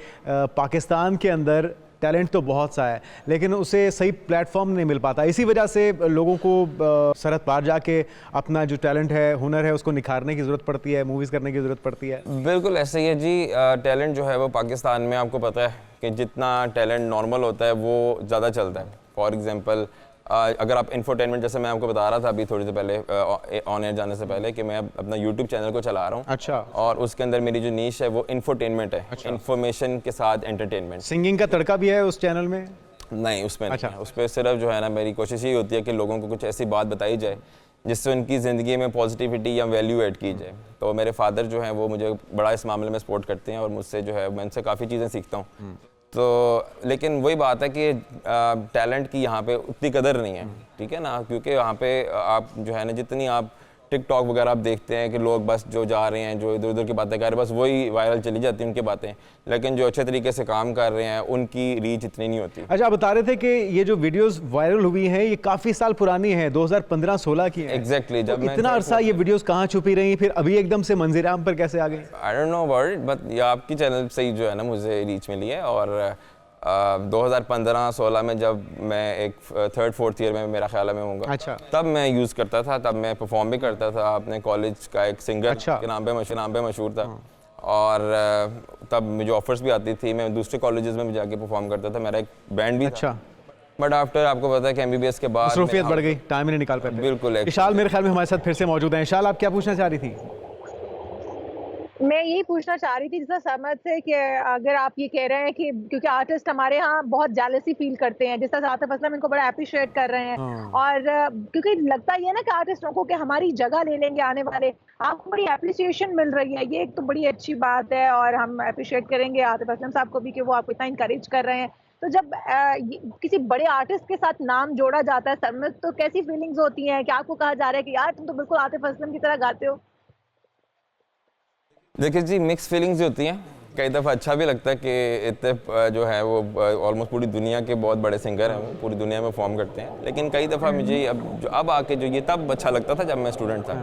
पाकिस्तान के अंदर टैलेंट तो बहुत सा है, लेकिन उसे सही प्लेटफॉर्म नहीं मिल पाता, इसी वजह से लोगों को सरहद पार जाके अपना जो टैलेंट है, हुनर है, उसको निखारने की ज़रूरत पड़ती है, मूवीज़ करने की ज़रूरत पड़ती है? बिल्कुल ऐसे ही है जी। टैलेंट जो है वो पाकिस्तान में आपको पता है कि जितना टैलेंट नॉर्मल होता है वो ज़्यादा चलता है। फॉर एग्जांपल अगर आप इंफोटेनमेंट, जैसे मैं आपको बता रहा था अभी थोड़ी देर पहले ऑन एयर जाने से पहले, कि मैं अपना यूट्यूब चैनल को चला रहा हूँ। अच्छा। और उसके अंदर मेरी जो नीश है वो इंफोटेनमेंट है। अच्छा। इन्फॉर्मेशन के साथ एंटरटेनमेंट। सिंगिंग का तड़का भी है उस चैनल में? नहीं, उसमें अच्छा। नहीं है। उस पर सिर्फ जो है ना, मेरी कोशिश ये होती है कि लोगों को कुछ ऐसी बात बताई जाए जिससे उनकी ज़िंदगी में पॉजिटिविटी या वैल्यू ऐड की जाए। तो मेरे फादर जो हैं वो मुझे बड़ा इस मामले में सपोर्ट करते हैं और मुझसे जो है मैं उनसे काफ़ी चीज़ें सीखता हूँ। तो लेकिन वही बात है कि टैलेंट की यहाँ पे उतनी कदर नहीं है, ठीक है ना, क्योंकि यहाँ पे आप जो है ना, जितनी आप टिकटॉक वगैरह आप देखते हैं कि लोग बस जो जा रहे हैं, जो इधर उधर की बातें कर रहे हैं, बस वही वायरल चली जाती हैं उनकी बातें, लेकिन जो अच्छे तरीके से काम कर रहे हैं उनकी रीच इतनी नहीं होती। अच्छा, आप बता रहे थे कि ये जो वीडियोस वायरल हुई हैं ये काफ़ी साल पुरानी है, 2015-16 की है। एग्जैक्टली। जब तो इतना अरसा ये वीडियोस कहाँ छुपी रही, फिर अभी एकदम से मंजर आम पर कैसे आ गई? I don't know about it, but ये आपकी चैनल से ही जो है ना मुझे रीच मिली है। और 2015-16 में जब मैं एक 3rd-4th ईयर में मेरा ख्याल है मैं होऊंगा। अच्छा। तब मैं यूज़ करता था, तब मैं परफॉर्म भी करता था अपने कॉलेज का एक सिंगर। अच्छा। के नाम पे मशहूर था। और तब मुझे ऑफर्स भी आती थी, मैं दूसरे कॉलेजेस में भी जाके परफॉर्म करता था, मेरा एक बैंड भी अच्छा। था। बट आफ्टर आपको पता है कि MBBS के बाद मसरूफियत बढ़ गई, टाइम ही नहीं निकाल पाते। बिल्कुल। इशाल मेरे ख्याल में हमारे साथ फिर से मौजूद हैं। इशाल, आप क्या पूछना चाह रही थी? मैं यही पूछना चाह रही थी जैसा समझ से कि अगर आप ये कह रहे हैं कि क्योंकि आर्टिस्ट हमारे यहाँ बहुत जेलसी फील करते हैं, जिस तरह से आतिफ असलम इनको बड़ा अप्रिशिएट कर रहे हैं, और क्योंकि लगता ही है ना कि आर्टिस्टों को कि हमारी जगह ले लेंगे आने वाले, आपको बड़ी अप्रिसिएशन मिल रही है, ये एक तो बड़ी अच्छी बात है और हम अप्रिशिएट करेंगे आतिफ असलम साहब को भी कि वो आपको इतना इंकरेज कर रहे हैं। तो जब किसी बड़े आर्टिस्ट के साथ नाम जोड़ा जाता है सर में, तो कैसी फीलिंग्स होती हैं कि आपको कहा जा रहा है कि यार तुम तो बिल्कुल आतिफ असलम की तरह गाते हो? देखिए जी, मिक्स फीलिंग्स होती हैं। कई दफ़ा अच्छा भी लगता है कि इतने जो है वो ऑलमोस्ट पूरी दुनिया के बहुत बड़े सिंगर हैं, वो पूरी दुनिया में परफॉर्म करते हैं। लेकिन कई दफ़ा मुझे अब आके जो ये तब अच्छा लगता था जब मैं स्टूडेंट था।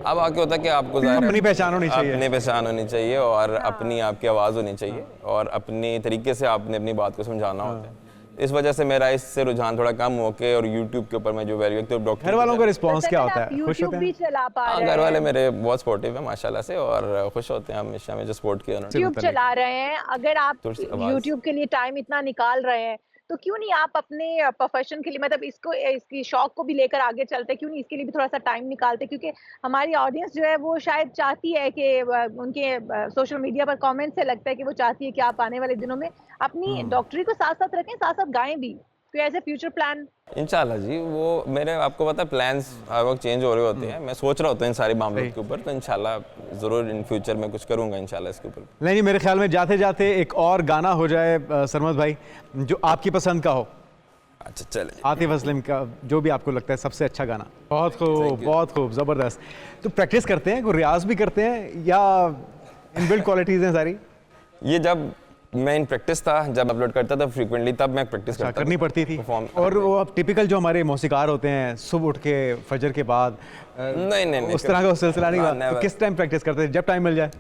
अब आके होता है कि आपको अपनी पहचान होनी चाहिए, अपनी पहचान होनी चाहिए और अपनी आपकी आवाज़ होनी चाहिए और अपनी तरीके से आपने अपनी बात को समझाना होता है। इस वजह से मेरा इससे रुझान थोड़ा कम होके और YouTube के ऊपर मैं जो वैल्यू तो डॉक्टर घर वालों का रिस्पांस क्या होता है? खुश होते हैं? भी चला पा रहे हैं, घर वाले मेरे बहुत सपोर्टिव हैं माशाल्लाह से और खुश होते हैं हमेशा मुझे सपोर्ट किया उन्होंने। YouTube चला रहे हैं, अगर आप थोड़ी सी आवाज़। YouTube के लिए टाइम इतना निकाल रहे हैं तो क्यों नहीं आप अपने प्रोफेशन के लिए, मतलब इसकी शौक को भी लेकर आगे चलते, क्यों नहीं इसके लिए भी थोड़ा सा टाइम निकालते? क्योंकि हमारी ऑडियंस जो है वो शायद चाहती है कि उनके सोशल मीडिया पर कमेंट से लगता है कि वो चाहती है कि आप आने वाले दिनों में अपनी डॉक्टरी को साथ साथ रखें, साथ साथ गाएं भी, कोई ऐसे फ्यूचर प्लान? इंशाल्लाह जी, वो मेरे आपको पता है प्लान्स हर वक्त चेंज हो रहे होते हैं। मैं सोच रहा होता हूँ इन सारी मामलों के ऊपर, तो इंशाल्लाह ज़रूर इन फ्यूचर में कुछ करूँगा इंशाल्लाह इसके ऊपर। नहीं, मेरे ख्याल में जाते जाते एक और गाना हो जाए सरमद भाई, जो आपकी पसंद का हो। अच्छा चले। आतिफ असलम का जो भी आपको लगता है सबसे अच्छा गाना। बहुत खूब, ज़बरदस्त। तो प्रैक्टिस करते हैं, कोई रियाज भी करते हैं या इनबिल्ट क्वालिटीज़ हैं सारी? ये जब मैं इन प्रैक्टिस था, जब अपलोड करता था फ्रीक्वेंटली, तब मैं प्रैक्टिस करता करनी पड़ती थी। परफॉर्म। और वो अब टिपिकल जो हमारे मौसीकार होते हैं, सुबह उठ के फजर के बाद नहीं उस तरह का सिलसिला नहीं हुआ। तो किस टाइम प्रैक्टिस करते हैं? जब टाइम मिल जाए?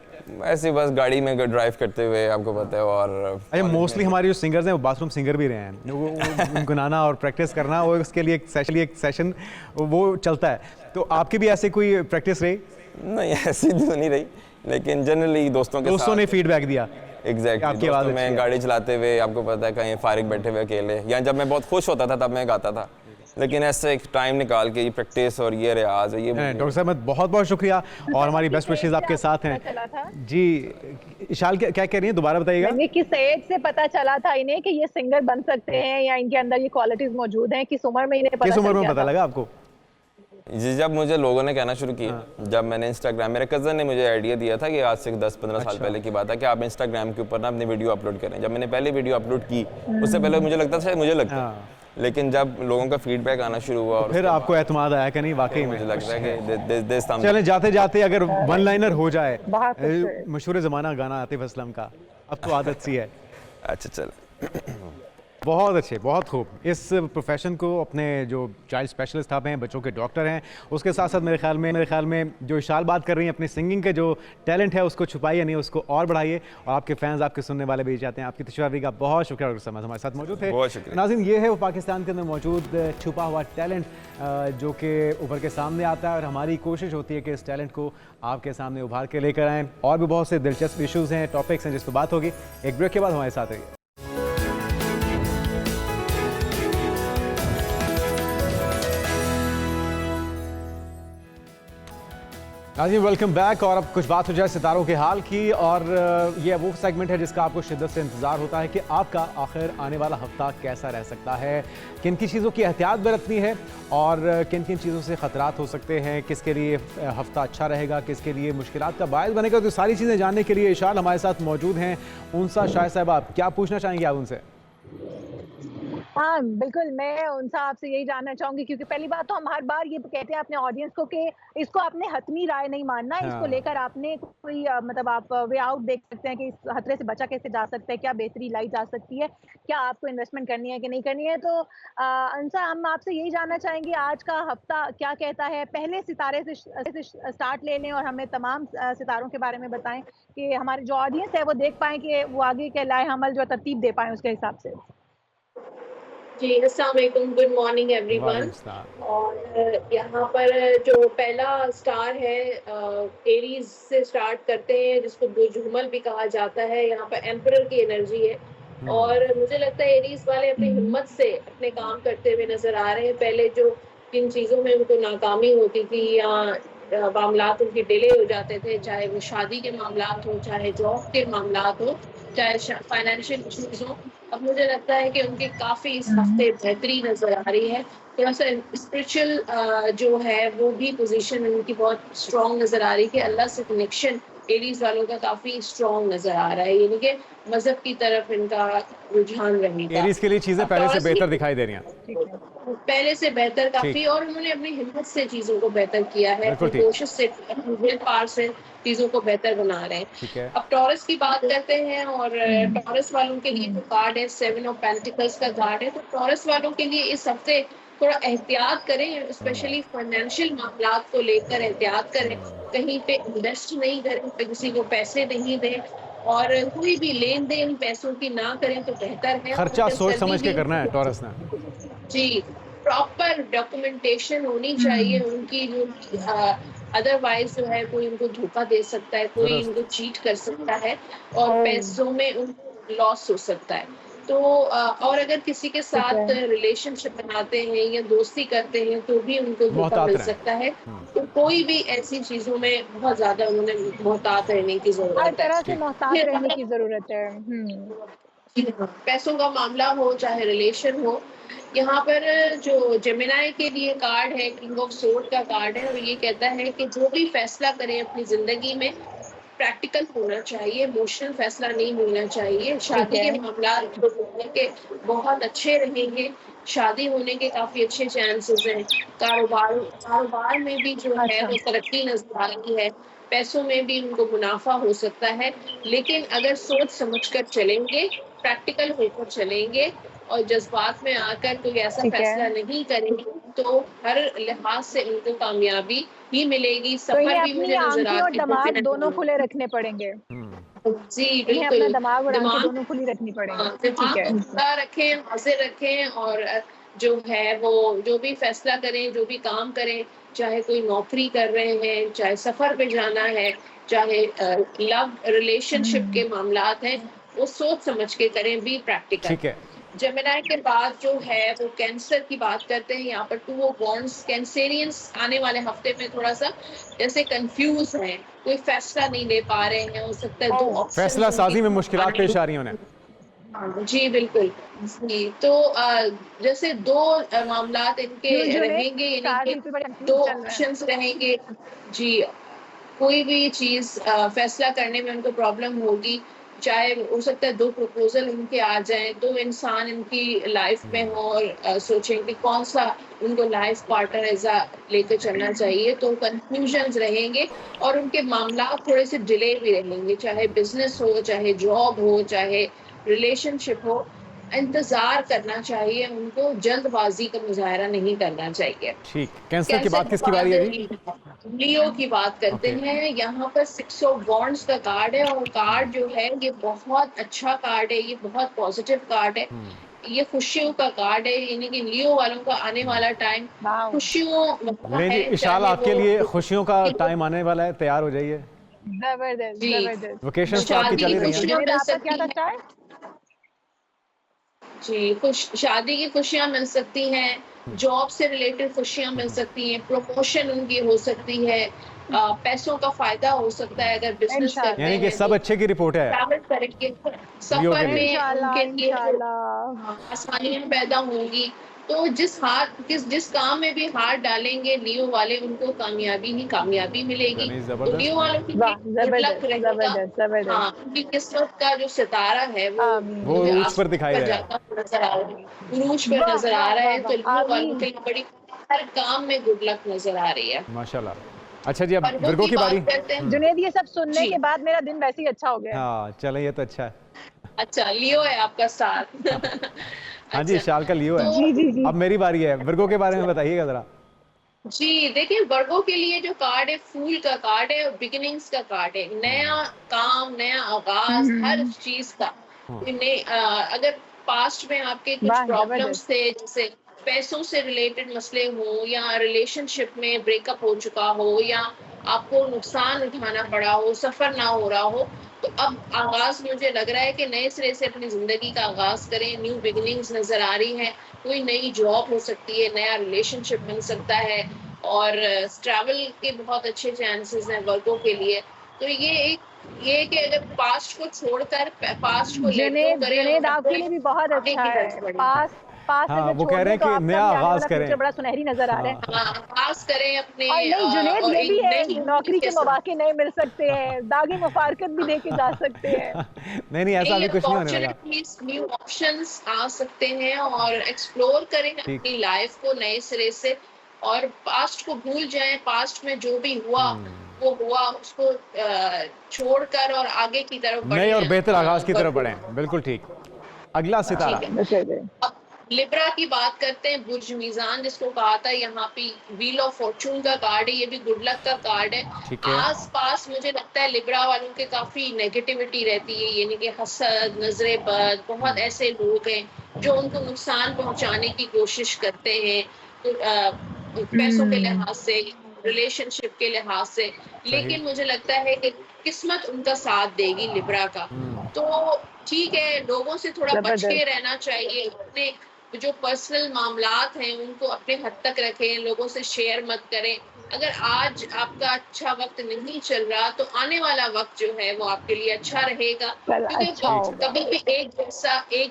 ऐसे बस गाड़ी में ड्राइव करते हुए, आपको पता है। और अच्छा, मोस्टली हमारे जो सिंगर्स हैं वो बाथरूम सिंगर भी रहे हैं। वो गुनगुनाना और प्रैक्टिस करना, वो उसके लिए एक सेशन वो चलता है। तो आपकी भी ऐसे कोई प्रैक्टिस रही? नहीं, ऐसी तो नहीं रही, लेकिन जनरली दोस्तों ने फीडबैक दिया। एग्जैक्टली, आपकी आवाज़ मैं गाड़ी चलाते हुए, आपको पता है, कहीं फारिग बैठे हुए अकेले, या जब मैं बहुत खुश होता था तब मैं गाता था। लेकिन ऐसे एक टाइम निकाल के ये प्रैक्टिस और ये रियाज है, ये डॉक्टर साहब बहुत बहुत शुक्रिया और हमारी बेस्ट विशेस आपके साथ हैं जी। इशाल क्या कह रही हैं, दोबारा बताइएगा। किस एज से पता चला था इन्हें कि ये सिंगर बन सकते हैं या इनके अंदर ये क्वालिटीज मौजूद हैं? किस उम्र में इन्हें किस उम्र में पता लगा आपको? जी, जब मुझे लोगों ने कहना शुरू किया, जब मैंने इंस्टाग्राम, मेरे कज़न ने मुझे आइडिया दिया था कि आज से 10-15 साल पहले की बात है कि आप इंस्टाग्राम के ऊपर ना अपनी वीडियो अपलोड करें। जब मैंने पहले वीडियो अपलोड की, उससे पहले मुझे लगता था शायद मुझे लगता है, लेकिन जब लोगों का फीडबैक आना शुरू हुआ और फिर आपको एतमाद आया कि नहीं वाकई मुझे लगता है कि चलें जाते जाते अगर वन लाइनर हो जाए, मशहूर ज़माना गाना आतिफ असलम का, अब तो आदत सी है। अच्छा चले। बहुत अच्छे, बहुत खूब। इस प्रोफेशन को अपने जो चाइल्ड स्पेशलिस्ट आप हैं, बच्चों के डॉक्टर हैं, उसके साथ साथ मेरे ख्याल में जो इशाल बात कर रही हैं, अपनी सिंगिंग के जो टैलेंट है उसको छुपाइए नहीं, उसको और बढ़ाइए। और आपके फैंस, आपके सुनने वाले भी चाहते हैं। आपकी तशरीफ़ का बहुत शुक्रिया डॉक्टर साहब, हमारे साथ मौजूद थे। बहुत शुक्रिया नाज़रीन, ये है वो पाकिस्तान के अंदर मौजूद छुपा हुआ टैलेंट जो कि उभर के सामने आता है और हमारी कोशिश होती है कि इस टैलेंट को आपके सामने उभार के लेकर आएँ। और भी बहुत से दिलचस्प इशूज़ हैं, टॉपिक्स हैं जिस पर बात होगी। एक ब्रेक के बाद हमारे साथ रहिए। नाज़रीन, वेलकम बैक। और अब कुछ बात हो जाए सितारों के हाल की, और ये वो सेगमेंट है जिसका आपको शिद्दत से इंतज़ार होता है कि आपका आखिर आने वाला हफ्ता कैसा रह सकता है, किन किन चीज़ों की एहतियात बरतनी है और किन किन चीज़ों से ख़तरात हो सकते हैं, किसके लिए हफ्ता अच्छा रहेगा, किसके लिए मुश्किलात का बायस बनेगा। तो सारी चीज़ें जानने के लिए इशाल हमारे साथ मौजूद हैं। उनसा शाह साहब, आप क्या पूछना चाहेंगे आप उनसे? हाँ बिल्कुल, मैं उनसे आपसे यही जानना चाहूंगी, क्योंकि पहली बात तो हम हर बार ये कहते हैं अपने ऑडियंस को कि इसको आपने हतमी राय नहीं मानना, इसको लेकर आपने कोई मतलब आप वे आउट देख सकते हैं कि इस खतरे से बचा कैसे जा सकता है, क्या बेहतरी लाई जा सकती है, क्या आपको इन्वेस्टमेंट करनी है कि नहीं करनी है। तो उनसे हम आपसे यही जानना चाहेंगे आज का हफ्ता क्या कहता है। पहले सितारे से स्टार्ट ले लें और हमें तमाम सितारों के बारे में बताएं कि हमारे जो ऑडियंस है वो देख पाएं कि वो आगे के लाए अमल जो तरतीब दे पाएं उसके हिसाब से। जी, अस्सलाम वालेकुम, गुड मॉर्निंग एवरीवन। और यहाँ पर जो पहला स्टार है एरीज से स्टार्ट करते हैं, जिसको बुर्ज-हुमल भी कहा जाता है। यहाँ पर एम्परर की एनर्जी है और मुझे लगता है एरीज वाले अपनी हिम्मत से अपने काम करते हुए नजर आ रहे हैं। पहले जो किन चीज़ों में उनको नाकामी होती थी या मामलात उनके डिले हो जाते थे, चाहे वो शादी के मामलात हो, चाहे जॉब के मामलात हो, चाहे फाइनेंशियल इशूज हो, अब मुझे लगता है कि उनके काफ़ी इस हफ्ते बेहतरी नज़र आ रही है। थोड़ा सा स्पिरिचुअल जो है वो भी पोजीशन उनकी बहुत स्ट्रॉन्ग नज़र आ रही है कि अल्लाह से कनेक्शन एरीज वालों का काफी स्ट्रॉन्ग नजर आ रहा है, यानी कि मजहब की तरफ इनका रुझान रहेगा। एरीज के लिए चीजें पहले से बेहतर दिखाई दे रही हैं, पहले से बेहतर काफी, और उन्होंने अपनी हिम्मत से चीजों को बेहतर किया है, अपनी कोशिश से, अपनी विल पावर से चीजों को बेहतर बना रहे हैं। अब टॉरस की बात करते हैं, और टॉरस वालों के लिए जो कार्ड है 7 ऑफ पेंटिकल्स का कार्ड है, तो टॉरस वालों के लिए इस हफ्ते थोड़ा एहतियात करें, स्पेशली फाइनेंशियल मामलात को लेकर एहतियात करें, कहीं पे इन्वेस्ट नहीं करें, किसी को पैसे नहीं दें, और कोई भी लेन देन पैसों की ना करें तो बेहतर है। खर्चा सोच समझ के करना है टॉरस ने। जी, प्रॉपर डॉक्यूमेंटेशन होनी चाहिए उनकी, जो अदरवाइज जो है कोई उनको धोखा दे सकता है, कोई इनको चीट कर सकता है, और पैसों में उनको लॉस हो सकता है। तो और अगर किसी के साथ रिलेशनशिप बनाते हैं या दोस्ती करते हैं तो भी उनको धोखा मिल सकता है। तो कोई भी ऐसी चीजों में बहुत ज्यादा उन्होंने मोहतात रहने की जरूरत है, हर तरह से मोहतात रहने की जरूरत है। पैसों का मामला हो चाहे रिलेशन हो। यहाँ पर जो जेमिनाई के लिए कार्ड है किंग ऑफ सोर्ड का कार्ड है, और ये कहता है कि जो भी फैसला करें अपनी जिंदगी में प्रैक्टिकल होना चाहिए, इमोशनल फैसला नहीं होना चाहिए। शादी के मामला के बहुत अच्छे रहेंगे, शादी होने के काफी अच्छे चांसेस हैं। कारोबार में भी जो है वो तरक्की नजर आ रही है, पैसों में भी उनको मुनाफा हो सकता है, लेकिन अगर सोच समझकर चलेंगे, प्रैक्टिकल होकर चलेंगे और जज्बात में आकर कोई ऐसा फैसला नहीं करेंगे तो हर लिहाज से उनको कामयाबी ही मिलेगी। सफर भी मुझे नजर आता है, दिमाग दोनों खुले रखने पड़ेंगे। जी बिल्कुल, अपना दिमाग उड़ा के दोनों खुली रखनी पड़ेगी। ठीक है, खुला रखें, हाजिर रखें, और जो है वो जो भी फैसला करें, जो भी काम करें, चाहे कोई नौकरी कर रहे हैं, चाहे सफर पे जाना है, चाहे लव रिलेशनशिप के मामलात हैं, वो सोच समझ के करें, भी प्रैक्टिकल। ठीक है। जेमिनी के बाद जो है वो कैंसर की बात करते हैं। यहाँ पर 2 ऑफ वॉन्ड्स, कैंसेरियंस आने वाले हफ्ते में थोड़ा सा जैसे कंफ्यूज हैं, कोई फैसला नहीं ले पा रहे हैं, हो सकता है 2 ऑप्शन फैसला साजी में मुश्किलात पेश आ रही हैं उन्हें। जी बिल्कुल जी। तो जैसे 2 मामलात इनके रहेंगे, यानी 2 ऑप्शंस रहेंगे जी। कोई भी चीज फैसला करने में उनको प्रॉब्लम होगी, चाहे हो सकता है 2 प्रपोजल इनके आ जाएं, 2 इंसान इनकी लाइफ में हो और सोचें कि कौन सा उनको लाइफ पार्टनर ऐसा लेकर चलना चाहिए, तो कंफ्यूजन्स रहेंगे और उनके मामला थोड़े से डिले भी रहेंगे, चाहे बिजनेस हो, चाहे जॉब हो, चाहे रिलेशनशिप हो। इंतजार करना चाहिए उनको, जल्दबाजी का मुजाहरा नहीं करना चाहिए। ठीक, कैंसर की बात किसकी बारी है अभी? लियो की बात करते हैं। यहाँ पर 6 ऑफ वॉन्ड्स का कार्ड है, और कार्ड जो है ये बहुत अच्छा कार्ड है, ये बहुत पॉजिटिव कार्ड है, ये खुशियों का कार्ड है, यानी कि लियो वालों का आने वाला टाइम खुशियों है। इशाल आपके लिए खुशियों का टाइम आने वाला है, तैयार हो जाइए। जबरदस्त जबरदस्त। वेकेशंस तो आपकी चली रही हैं। जी, शादी की खुशियां मिल सकती हैं, जॉब से रिलेटेड खुशियां मिल सकती हैं, प्रमोशन उनकी हो सकती है, पैसों का फायदा हो सकता है अगर बिजनेस करते हैं, यानी कि सब अच्छे की रिपोर्ट है। ट्रैवल करेंगे, सफर में उनके लिए आसानियां पैदा होंगी। तो जिस काम में भी हाथ डालेंगे लियो वाले, उनको कामयाबी ही कामयाबी मिलेगी। तो लियो वालों की उनकी किस्मत का जो सितारा है वो उस पर दिखाई दे रहा है, उरूज पर नजर आ रहा है। तो लियो वालों के बड़ी हर काम में गुड लक नजर आ रही है, माशाल्लाह। अच्छा जी, अब वर्गो की बारी। जुनेद, ये सब सुनने के बाद मेरा दिन वैसे ही अच्छा हो गया। हाँ चलें, ये तो अच्छा है। अच्छा, लियो है आपका साथ। हाँ जी, शाल का लियो है। जी जी जी। अब मेरी बारी है, वर्गो के बारे में बताइएगा जरा। जी देखिए, वर्गो के लिए जो कार्ड है फूल का कार्ड है और बिगिनिंग्स का कार्ड है, नया काम, नया आगाज, हर चीज का। अगर पास्ट में आपके कुछ प्रॉब्लम्स थे, जैसे पैसों से रिलेटेड मसले हो, या रिलेशनशिप में ब्रेकअप हो चुका हो, या आपको नुकसान उठाना पड़ा हो, सफर ना हो रहा हो, तो अब आगाज मुझे लग रहा है कि नए सिरे से अपनी जिंदगी का आगाज करें। न्यू बिगिनिंग्स नजर आ रही हैं, कोई नई जॉब हो सकती है, नया रिलेशनशिप बन सकता है, और ट्रैवल के बहुत अच्छे चांसेस हैं वर्गों के लिए। तो ये कि अगर पास्ट को छोड़कर पास्ट को लेट गो करें जुनेद और आपके लिए भी बहुत आगे अच्छा की है। तरफ बढ़ें। पास हाँ, अगर वो छोड़ कह रहे दें हैं तो कि आपका नया भी आने आगाज वाला करें। फ्यूचर बड़ा सुनहरी नजर आ रहा है। हाँ, हाँ, पास करें अपने और नहीं जुनेद, और ये भी एक है, नई नौकरी के साथ। मौके नए मिल सकते हैं, दागे मुफारकत भी देके जा सकते हैं। नहीं ऐसा अभी नई कुछ नहीं होने लगा। अपॉर्चुनिटीज, न्यू ऑप्शंस आ सकते हैं और एक्सप्लोर करें ठीक। अपनी लाइफ को नए सिरे से और पास्ट को भूल जाएं। पास्ट में जो भी हुआ वो हुआ, उसको छोड़कर और आगे की तरफ नए बढ़ें। और बेहतर आगाज की तरफ बढ़ें। बिल्कुल ठीक। अगला सितारा। ठीक है। अब लिब्रा की बात करते हैं। बुर्ज मीज़ान जिसको कहा था, यहाँ पे व्हील ऑफ फॉर्चून का कार्ड है, ये भी गुड लक का कार्ड है। ठीक है। आस पास मुझे लगता है लिब्रा वालों के काफी नेगेटिविटी रहती है, यानी कि हसद, नजरे बद, बहुत ऐसे लोग हैं जो उनको नुकसान पहुंचाने की कोशिश करते हैं, पैसों के लिहाज से, रिलेशनशिप के लिहाज से। लेकिन मुझे लगता है कि किस्मत उनका साथ देगी लिब्रा का। तो ठीक है, लोगों से थोड़ा बच के रहना चाहिए, अपने जो पर्सनल मामलात हैं उनको अपने हद तक रखें, लोगों से शेयर मत करें। अगर आज आपका अच्छा वक्त नहीं चल रहा तो आने वाला वक्त जो है वो आपके लिए अच्छा रहेगा, क्योंकि वक्त कभी भी एक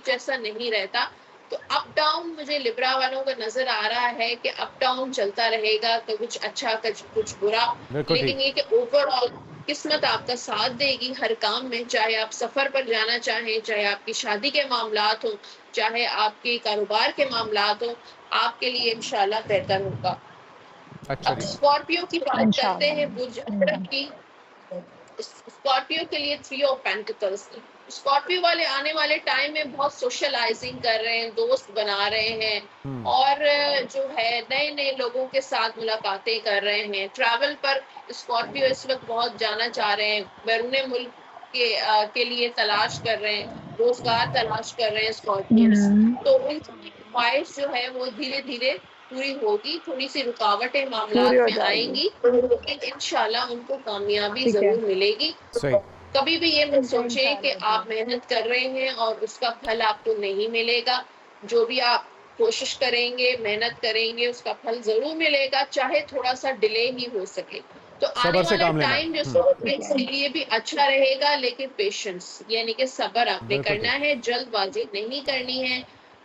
जैसा नहीं रहता। तो अप डाउन मुझे लिब्रा वालों का नजर आ रहा है कि अप डाउन चलता रहेगा, तो कुछ अच्छा कुछ बुरा, लेकिन ये कि ओवरऑल किस्मत आपका साथ देगी हर काम में। चाहे आप सफर पर जाना चाहें, चाहे आपकी शादी के मामलात हो, चाहे आपके कारोबार के मामलात हो, आपके लिए इंशाल्लाह बेहतर होगा। अच्छा अब स्कॉर्पियो की बात करते हैं, बुर्ज अक़रब की। स्कॉर्पियो के लिए 3 ऑफ पेंटिकल्स। स्कॉर्पियो वाले आने वाले टाइम में बहुत सोशलाइजिंग कर रहे हैं, दोस्त बना रहे हैं और जो है नए नए लोगों के साथ मुलाकातें कर रहे हैं। ट्रैवल पर स्कॉर्पियो इस वक्त बहुत जाना चाह रहे हैं, बैरून मुल्क के लिए तलाश कर रहे हैं, रोजगार तलाश कर रहे हैं स्कॉर्पियंस। तो उनकी ख्वाहिश जो है वो धीरे धीरे पूरी होगी। थोड़ी सी रुकावटें मामलात में आएंगी, लेकिन इंशाल्लाह उनको कामयाबी जरूर मिलेगी। सही। कभी भी ये मत सोचें कि आप मेहनत कर रहे हैं और उसका फल आपको नहीं मिलेगा। जो भी आप कोशिश करेंगे, मेहनत करेंगे, उसका फल जरूर मिलेगा, चाहे थोड़ा सा डिले ही हो सके। तो आने वाला टाइम जो स्कॉर्पियंस के लिए भी अच्छा रहेगा, लेकिन पेशेंस यानी कि सब्र आपने करना है, जल्दबाजी नहीं करनी है।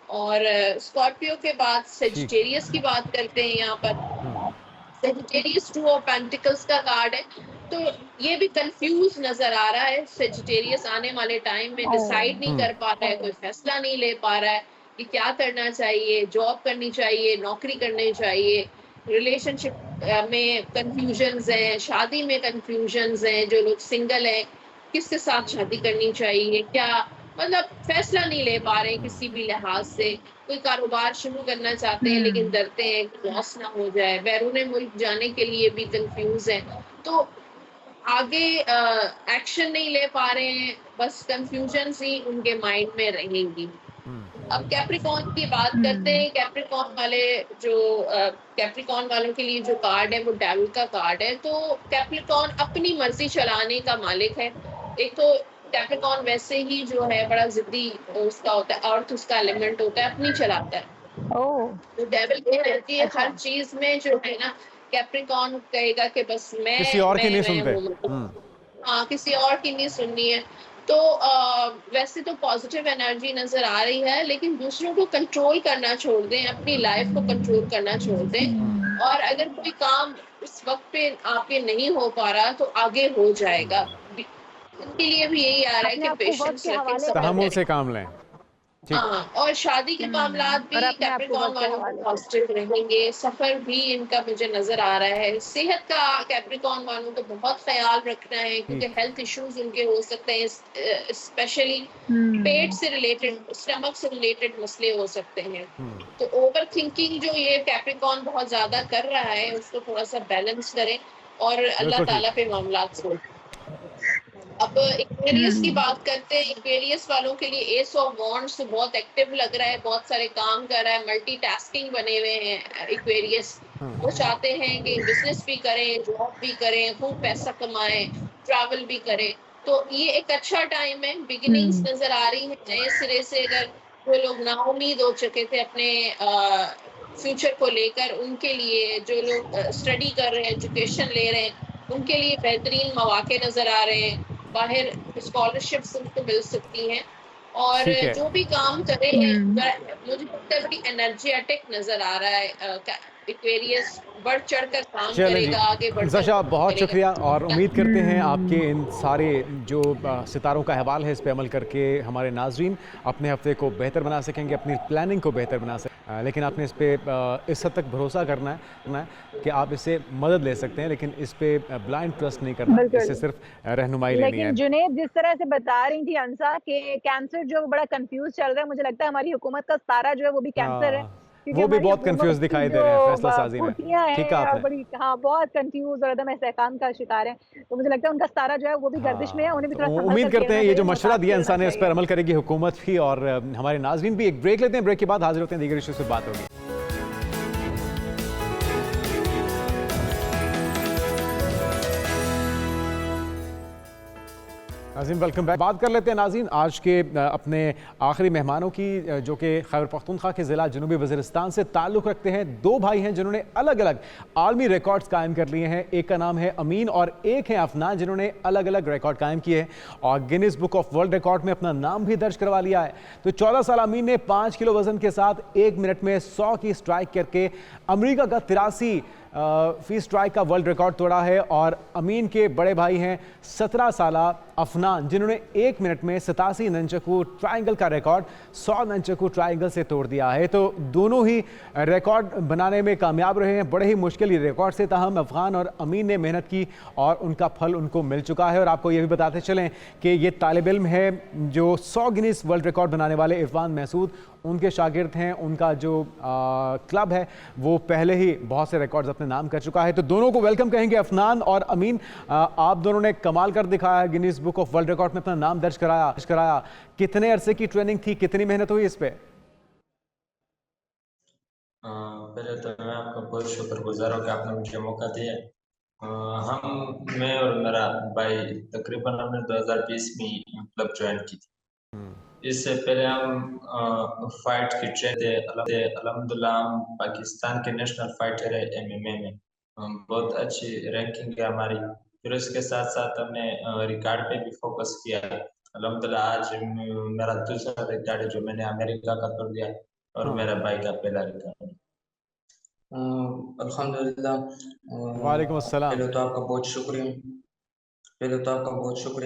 और स्कॉर्पियो के बाद सेजिटेरियस की बात करते हैं। यहाँ पर सेजिटेरियस 2 ऑफ पेंटिकल्स का कार्ड है, तो ये भी कंफ्यूज नजर आ रहा है। सेजिटेरियस आने वाले टाइम में डिसाइड नहीं कर पा रहा है, कोई फैसला नहीं ले पा रहा है कि क्या करना चाहिए, जॉब करनी चाहिए, नौकरी करनी चाहिए, रिलेशनशिप में कंफ्यूजन्स हैं, शादी में कंफ्यूजन्स हैं। जो लोग सिंगल हैं, किसके साथ शादी करनी चाहिए, क्या मतलब फैसला नहीं ले पा रहे हैं किसी भी लिहाज से। कोई कारोबार शुरू करना चाहते हैं लेकिन डरते हैं कि लॉस ना हो जाए, बैरून मुल्क जाने के लिए भी कंफ्यूज है, तो आगे एक्शन नहीं ले पा रहे हैं, बस कंफ्यूजन ही उनके माइंड में रहेंगी। अब कैप्रिकॉर्न की बात करते हैं। कैप्रिकॉर्न वालों के लिए जो कार्ड है वो डेविल का कार्ड है। तो कैप्रिकॉर्न अपनी मर्जी चलाने का मालिक है। एक तो कैप्रिकॉर्न वैसे ही जो है बड़ा जिद्दी उसका होता है, अर्थ उसका एलिमेंट होता है, अपनी चलाता है। तो डेविल की एनर्जी हर चीज में जो है ना, कैप्रिकॉर्न कहेगा कि बस मैं किसी और की नहीं सुनते। हाँ, किसी और की नहीं सुननी है। तो वैसे तो पॉजिटिव एनर्जी नजर आ रही है, लेकिन दूसरों को कंट्रोल करना छोड़ दें, अपनी लाइफ को कंट्रोल करना छोड़ दें। और अगर कोई काम इस वक्त पे आपके नहीं हो पा रहा तो आगे हो जाएगा। उनके लिए भी यही आ रहा है कि पेशेंस रखें, तहम्मुल से काम लें। हाँ, और शादी के मामलात भी कैप्रिकॉर्न वालों पॉजिटिव रहेंगे। सफर भी इनका मुझे नजर आ रहा है। सेहत का कैप्रिकॉर्न वालों को बहुत ख्याल रखना है, क्योंकि हेल्थ इश्यूज उनके हो सकते हैं, स्पेशली पेट से रिलेटेड, स्टमक से रिलेटेड मसले हो सकते हैं। तो ओवर थिंकिंग जो ये कैप्रिकॉर्न बहुत ज्यादा कर रहा है, उसको थोड़ा सा बैलेंस करें और अल्लाह ताला पे मामलात छोड़ें। अब एक्वेरियस की बात करते हैं। एक्वेरियस वालों के लिए एस ऑफ वॉन्ड्स बहुत एक्टिव लग रहा है, बहुत सारे काम कर रहा है, मल्टीटास्किंग बने हुए हैं एक्वेरियस। वो चाहते हैं कि बिजनेस भी करें, जॉब भी करें, खूब पैसा कमाएं, ट्रैवल भी करें। तो ये एक अच्छा टाइम है, बिगिनिंग्स नजर आ रही है नए सिरे से। अगर जो लोग नाउम्मीद हो चुके थे अपने फ्यूचर को लेकर, उनके लिए, जो लोग स्टडी कर रहे हैं, एजुकेशन ले रहे हैं, उनके लिए बेहतरीन मौके नज़र आ रहे हैं, बाहर स्कॉलरशिप्स उनको मिल सकती हैं और ठीक है। जो भी काम कर रहे हैं मुझे लगता है बड़ी एनर्जेटिक नज़र आ रहा है। एक्वेरियस बढ़ चढ़कर काम चलें जी, करेगा, आगे बढ़कर ज़शा काम बहुत करेगा। शुक्रिया और उम्मीद करते हैं आपके इन सारे जो सितारों का अहवाल है इस पे अमल करके हमारे नाजरीन अपने हफ्ते को बेहतर बना सकेंगे, अपनी प्लानिंग को बेहतर बना सकें। लेकिन आपने इस पे इस हद तक भरोसा करना है कि आप इससे मदद ले सकते हैं, लेकिन इस पे ब्लाइंड ट्रस्ट नहीं करना, इससे सिर्फ रहनुमाई लेनी है। लेकिन जुनैद जिस तरह से बता रही थी अंसा कि कैंसर जो बड़ा कंफ्यूज चल रहा है, मुझे लगता है हमारी हुकूमत का तारा जो है वो भी कैंसर है, क्योंकि वो भी हमारी बहुत हुकूमत कंफ्यूज की दिखाई दे जो रहे हैं फैसला साजी में। कुर्सियां ठीक कहा हैं और आपने। बड़ी बहुत कंफ्यूज और एकदम इस्तेहकाम का शिकार है, तो मुझे लगता है उनका तारा जो है वो भी गर्दिश में है, उन्हें भी थोड़ा संभल उम्मीद कर करते हैं खेलना ये जो चाहिए, मशवरा मोहतात दिया खेलना इंसान ने इस पर चाहिए। अमल करेगी हुकूमत भी और हमारे नाजरीन भी। एक ब्रेक लेते हैं, ब्रेक के बाद हाजिर होते हैं, दीगर इश्यूज पे बात होगी। नाज़रीन वेलकम बैक। बात कर लेते हैं नाज़रीन आज के अपने आखिरी मेहमानों की, जो कि खैबर पख्तूनख्वा के ज़िला जनूबी वज़ीरिस्तान से ताल्लुक़ रखते हैं। दो भाई हैं जिन्होंने अलग अलग आलमी रिकॉर्ड्स कायम कर लिए हैं। एक का नाम है अमीन और एक है अफनान, जिन्होंने अलग अलग रिकॉर्ड कायम किए हैं और Guinness book of world record में अपना नाम भी दर्ज करवा लिया है। तो 14 साल अमीन ने 5 किलो वज़न के साथ 1 मिनट में 100 की स्ट्राइक करके अमरीका का 83 फी स्ट्राइक का वर्ल्ड रिकॉर्ड तोड़ा है। और अमीन के बड़े भाई हैं 17 साला अफनान, जिन्होंने 1 मिनट में 87 नंचकू ट्रायंगल का रिकॉर्ड 100 नंचकू ट्रायंगल से तोड़ दिया है। तो दोनों ही रिकॉर्ड बनाने में कामयाब रहे हैं, बड़े ही मुश्किल रिकॉर्ड से। ताहम अफगान और अमीन ने मेहनत की और उनका फल उनको मिल चुका है। और आपको ये भी बताते चलें कि ये तालिब इल्म है जो 100 गिनीज वर्ल्ड रिकॉर्ड बनाने वाले इरफान महसूद, उनके शागिर्द हैं। उनका जो क्लब है वो पहले ही बहुत से रिकॉर्ड्स अपने नाम कर चुका है। तो दोनों को वेलकम कहेंगे, अफनान और अमीन। आप दोनों ने कमाल कर दिखाया, Guinness book of world record में अपना नाम दर्ज कराया। कितने अरसे की ट्रेनिंग थी, कितनी मेहनत हुई इस पे? पहले तो मैं आपका बहुत शुक्रगुजार हूँ कि आपने मुझे मौका दिया। मैं और मेरा भाई तकरीबन हमने 2020 में क्लब ज्वाइन की थी। इससे पहले हम फाइट की ट्रेन थे। अल्हम्दुलिल्लाह हम पाकिस्तान के नेशनल फाइटर है MMA में, बहुत अच्छी रैंकिंग है हमारी। फिर उसके साथ साथ हमने रिकॉर्ड पे भी फोकस किया। अल्हम्दुलिल्लाह आज मेरा दूसरा रिकॉर्ड है जो मैंने अमेरिका का तोड़ दिया और मेरा भाई का पहला रिकॉर्ड। अल्हम्दुलिल्लाह। वालेकुम अस्सलाम। पहले तो आपका बहुत शुक्रिया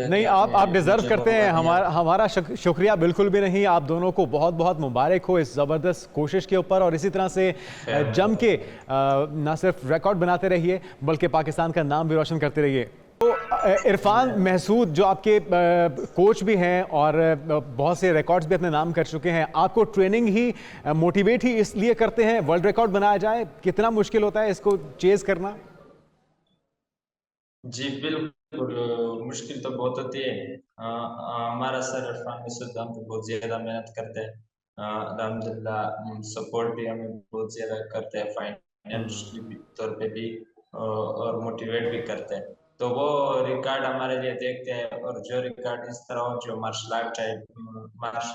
नहीं, कि आप आपने डिजर्व मुझे करते हैं मौका दिया। हमारा शुक्रिया बिल्कुल भी नहीं। आप दोनों को बहुत बहुत मुबारक हो इस ज़बरदस्त कोशिश के ऊपर और इसी तरह से जम के ना सिर्फ रिकॉर्ड बनाते रहिए बल्कि पाकिस्तान का नाम भी रोशन करते रहिए। तो इरफान महसूद जो आपके कोच भी हैं और बहुत से रिकॉर्ड्स भी अपने नाम कर चुके हैं, आपको ट्रेनिंग ही मोटिवेट ही इसलिए करते हैं वर्ल्ड रिकॉर्ड बनाया जाए? कितना मुश्किल होता है इसको चेज़ करना? जी बिल्कुल, मुश्किल तो बहुत होती है। हमारा सर इरफान महसूद हम पे बहुत ज्यादा मेहनत करते हैं। अल्हम्दुलिल्लाह सपोर्ट भी हमें बहुत ज्यादा करते हैं, फाइनेंशियली तौर पे भी और मोटिवेट भी करते हैं। तो वो रिकॉर्ड हमारे लिए देखते हैं और जो रिकॉर्ड इस तरह हो जो मार्शल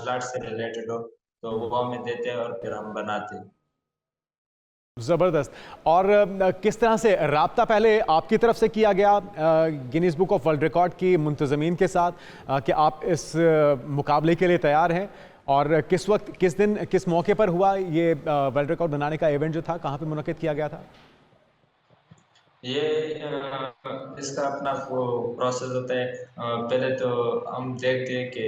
आर्ट से रिलेटेड हो तो वो हमें देते हैं और फिर हम बनाते हैं। ज़बरदस्त। और किस तरह से राब्ता पहले आपकी तरफ से किया गया Guinness book of world record की मुंतज़मीन के साथ कि आप इस मुकाबले के लिए तैयार हैं? और किस वक्त, किस दिन, किस मौके पर हुआ ये वर्ल्ड रिकॉर्ड बनाने का इवेंट जो था, कहाँ पे मुनक़्क़िद किया गया था? ये इसका अपना वो प्रोसेस होता है। पहले तो हम देखते हैं कि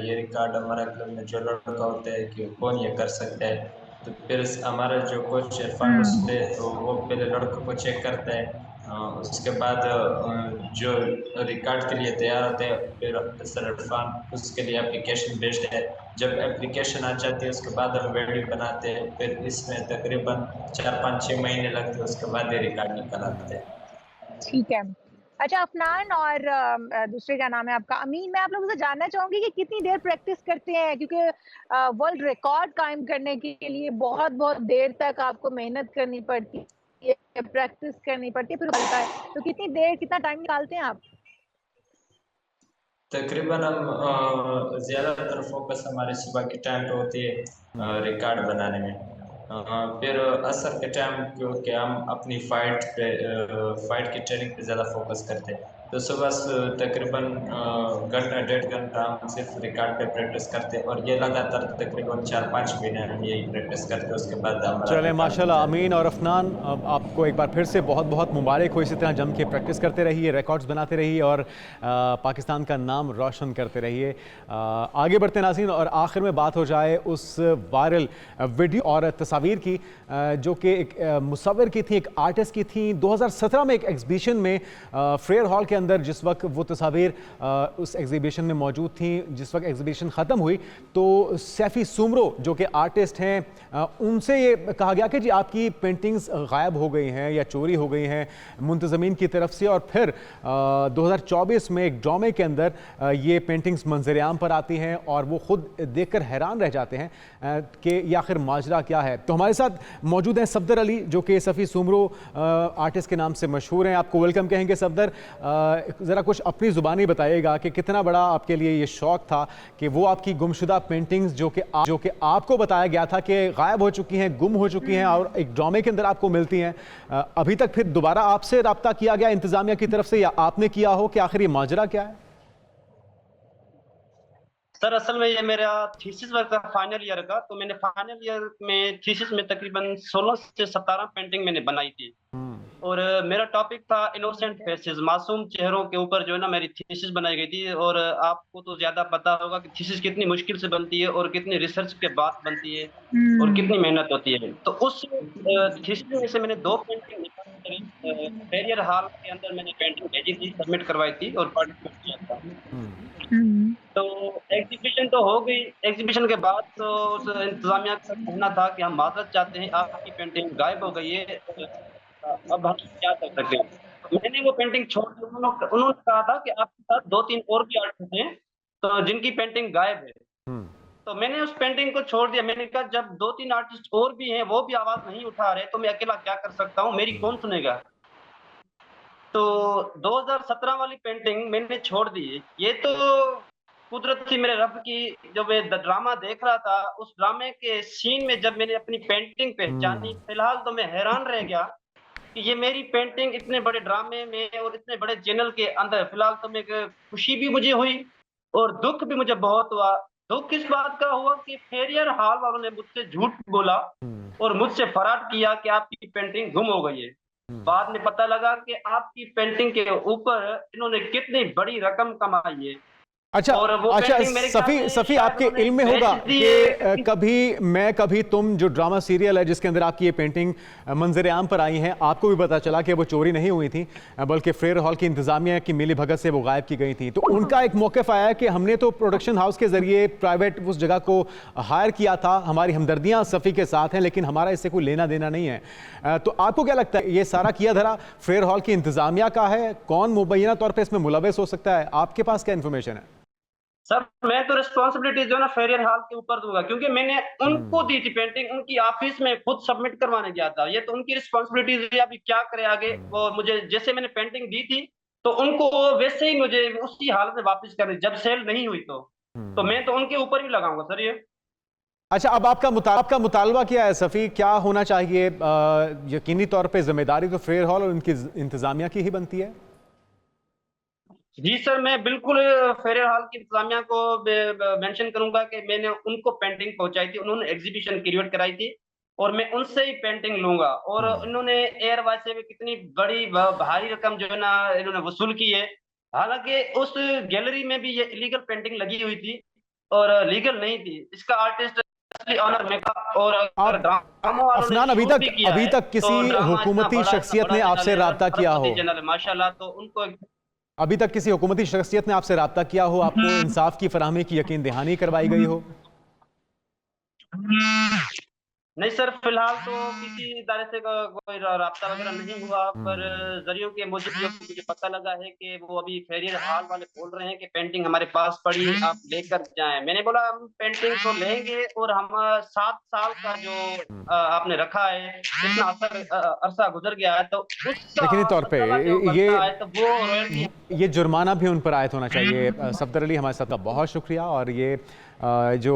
ये रिकॉर्ड हमारा क्लब में जो लड़का होता है कि कौन ये कर सकता है। तो फिर हमारा जो कोच इरफान मसूद है तो वो पहले लड़कों को चेक करता है। उसके बाद जो रिकॉर्ड के लिए तैयार होते हैं फिर सर इरफान उसके लिए एप्लीकेशन भेजते हैं। जब एप्लीकेशन आ जाती है उसके बाद हम वीडियो बनाते हैं। फिर इसमें तकरीबन 4-5-6 महीने लगते हैं, उसके बाद ये रिकॉर्ड निकल आते हैं। ठीक है। अच्छा अफनान और दूसरे का नाम है आपका अमीन, मैं आप लोगों से जानना चाहूंगी कि कितनी देर प्रैक्टिस करते हैं, क्योंकि वर्ल्ड रिकॉर्ड कायम करने के लिए बहुत बहुत देर तक आपको मेहनत करनी पड़ती है, प्रैक्टिस करनी पड़ती है, फिर बनता है। तो कितनी देर, कितना टाइम निकालते हैं आप? तकरीबन हम ज्यादातर फोकस हमारी सुबह के टाइम पे होती है रिकॉर्ड बनाने में। फिर असर के टाइम क्योंकि हम अपनी फाइट की ट्रेनिंग पे ज़्यादा फोकस करते हैं, तो सुबह तकरीबन घंटा 1.5 घंटा हम सिर्फ रिकॉर्ड पे प्रैक्टिस करते हैं और ये लगातार तकरीबन 4-5 महीने हम यही प्रैक्टिस करते हैं। उसके बाद हमारा चले रिकॉर्ड माशाल्लाह अमीन और अफनान, अब आपको एक बार फिर से बहुत बहुत मुबारक हो। इसी तरह जम के प्रैक्टिस करते रहिए, रिकॉर्ड्स बनाते रहिए और पाकिस्तान का नाम रोशन करते रहिए। आगे बढ़ते नाज़रीन, और आखिर में बात हो जाए उस वायरल वीडियो और तस्वीर की जो कि एक मुसव्विर की थी, एक आर्टिस्ट की थी। 2017 में एक एग्जीबिशन में फेयर हॉल के अंदर जिस वक्त वो तस्वीर उस एग्जीबिशन में मौजूद थी, जिस वक्त एग्जीबिशन ख़त्म हुई तो सैफ़ी सुमरो जो कि आर्टिस्ट हैं उनसे ये कहा गया कि जी आपकी पेंटिंग्स गायब हो गई हैं या चोरी हो गई हैं मुंतज़मीन की तरफ से। और फिर 2024 में एक ड्रामे के अंदर ये पेंटिंग्स मंजर-ए-आम पर आती हैं और वो ख़ुद देखकर हैरान रह जाते हैं कि ये आखिर माजरा क्या है। तो हमारे साथ मौजूद हैं सफदर अली जो कि सफ़ी सुमरो आर्टिस्ट के नाम से मशहूर हैं। आपको वेलकम कहेंगे सफदर। ज़रा कुछ अपनी ज़ुबानी बताइएगा कि कितना बड़ा आपके लिए ये शौक़ था कि वो आपकी गुमशुदा पेंटिंग्स जो कि आपको बताया गया था कि गायब हो चुकी हैं, गुम हो चुकी हैं और एक ड्रामे के अंदर आपको मिलती हैं, अभी तक फिर दोबारा आपसे रब्ता किया गया इंतज़ामिया की तरफ से या आपने किया हो कि आखिर ये माजरा क्या है? सर असल में ये मेरा थीसिस वर्क था फाइनल ईयर का, तो मैंने फाइनल ईयर में थीसिस में तकरीबन 16 से 17 पेंटिंग मैंने बनाई थी और मेरा टॉपिक था इनोसेंट फेसेस, मासूम चेहरों के ऊपर जो है ना मेरी थीसिस बनाई गई थी। और आपको तो ज्यादा पता होगा कि थीसिस कितनी मुश्किल से बनती है और कितनी रिसर्च के बाद बनती है और कितनी मेहनत होती है। तो उस थीसिस में से मैंने 2 पेंटिंग फेरियर हॉल के अंदर मैंने पेंटिंग भेजी थी, सबमिट करवाई थी और पार्टिसिपेट किया था। तो एग्जीबिशन तो हो गई, एग्जीबिशन के बाद तो उस इंतजामिया का कहना था कि हम माजरत चाहते हैं, आपकी पेंटिंग गायब हो गई है, अब हम क्या कर सकते हैं। मैंने वो पेंटिंग छोड़ दी। उन्होंने कहा था कि आपके साथ 2-3 और भी आर्टिस्ट हैं तो जिनकी पेंटिंग गायब है। तो मैंने उस पेंटिंग को छोड़ दिया। मैंने कहा जब 2-3 आर्टिस्ट और भी हैं वो भी आवाज नहीं उठा रहे तो मैं अकेला क्या कर सकता हूँ, मेरी कौन सुनेगा। तो 2017 वाली पेंटिंग मैंने छोड़ दी। ये तो कुदरत थी मेरे रब की। जब मैं ड्रामा देख रहा था उस ड्रामे के सीन में जब मैंने अपनी पेंटिंग पहचानी, फिलहाल तो मैं हैरान रह गया कि ये मेरी पेंटिंग इतने बड़े ड्रामे में और इतने बड़े चैनल के अंदर। फिलहाल तो मैं खुशी भी मुझे हुई और दुख भी मुझे बहुत हुआ। दुख इस बात का हुआ कि फेरियर हॉल वालों ने मुझसे झूठ बोला और मुझसे फराड किया कि आपकी पेंटिंग गुम हो गई है। बाद में पता लगा कि आपकी पेंटिंग के ऊपर इन्होंने कितनी बड़ी रकम कमाई है। अच्छा सफ़ी आपके इल्म में होगा कि कभी तुम जो ड्रामा सीरियल है जिसके अंदर आपकी ये पेंटिंग मंजर आम पर आई हैं, आपको भी पता चला कि वो चोरी नहीं हुई थी बल्कि फेयर हॉल की इंतजामिया की मिली भगत से वो गायब की गई थी। तो उनका एक मौक़िफ़ आया कि हमने तो प्रोडक्शन हाउस के ज़रिए प्राइवेट उस जगह को हायर किया था, हमारी हमदर्दियाँ सफ़ी के साथ हैं लेकिन हमारा इससे कोई लेना देना नहीं है। तो आपको क्या लगता है ये सारा किया धरा फेयर हॉल की इंतजामिया का है? कौन मुबैना तौर पर इसमें मुलविस हो सकता है? आपके पास क्या इन्फॉर्मेशन है? सर मैं तो रिस्पॉन्सिबिलिटी जो है ना फेरियर हॉल के ऊपर दूंगा क्योंकि मैंने उनको दी थी पेंटिंग, उनकी ऑफिस में खुद सबमिट करवाने गया था। ये तो उनकी रिस्पॉन्सिबिलिटी है, अभी क्या करे आगे। वो मुझे जैसे मैंने पेंटिंग दी थी तो उनको वैसे ही मुझे उसी हालत में वापस करनी जब सेल नहीं हुई तो मैं तो उनके ऊपर ही लगाऊंगा सर ये। अच्छा अब आपका मुतालबा क्या है सफ़ी, क्या होना चाहिए? यकीनी तौर पे जिम्मेदारी तो फेयर हॉल और उनकी इंतजामिया की ही बनती है। जी सर मैं बिल्कुल फेरियर हॉल की इंतजामिया को मेंशन करूंगा कि मैंने उनको पेंटिंग पहुंचाई थी, उन्होंने एग्जीबिशन क्रिएट कराई थी और मैं उनसे ही पेंटिंग लूंगा। और इन्होंने एयरवाइज से भी कितनी बड़ी भारी रकम जो है ना इन्होंने वसूल की है। हालांकि उस गैलरी में भी ये इलीगल पेंटिंग लगी हुई थी और लीगल नहीं थी। इसका आर्टिस्ट ऑनर में और अफनान अभी तक किसी हुकूमती शख्सियत ने आपसे राब्ता किया हो? माशाल्लाह, तो उनको अभी तक किसी हुकूमती शख्सियत ने आपसे राब्ता किया हो, आपको इंसाफ की फराहमी की यकीन दहानी करवाई गई हो? नहीं सर फिलहाल तो किसी इदारे से कोई राब्ता वगैरह नहीं हुआ, पर जरियों के मूजिब जो मुझे पता लगा है कि वो अभी फेरियर हॉल वाले बोल रहे हैं कि पेंटिंग हमारे पास पड़ी है, आप लेकर जाएं। मैंने बोला हम पेंटिंग तो लेंगे और हम 7 साल का जो आपने रखा है इतना अरसा गुजर गया है तो यकीनी तौर पे ये जुर्माना भी उन पर आयत होना चाहिए। सफदर अली हमारे साथ का बहुत शुक्रिया। और ये जो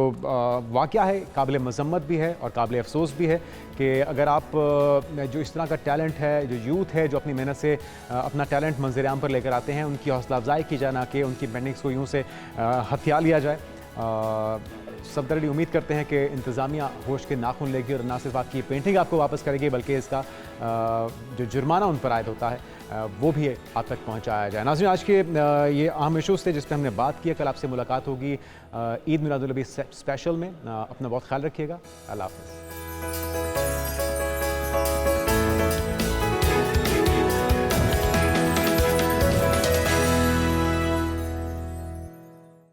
वाक़या है काबिल मज़म्मत भी है और काबिल अफसोस भी है कि अगर आप जो इस तरह का टैलेंट है, जो यूथ है जो अपनी मेहनत से अपना टैलेंट मंज़र-ए-आम पर लेकर आते हैं, उनकी हौसला अफजाई की जाए, ना कि उनकी पेंटिंग्स को यूँ से हथिया लिया जाए। सबदर्दी उम्मीद करते हैं कि इंतज़ामिया होश के नाखून लेगी और ना सिर्फ आपकी पेंटिंग आपको वापस करेगी बल्कि इसका जो जुर्माना उन पर आयद होता है वो भी आप तक पहुंचाया जाए। नाज़रीन, आज के ये अहम इशूज़ थे जिस पर हमने बात की। कल आपसे मुलाकात होगी ईद मिलादुन्नबी स्पेशल में। अपना बहुत ख्याल रखिएगा। अल्लाह हाफ़िज़।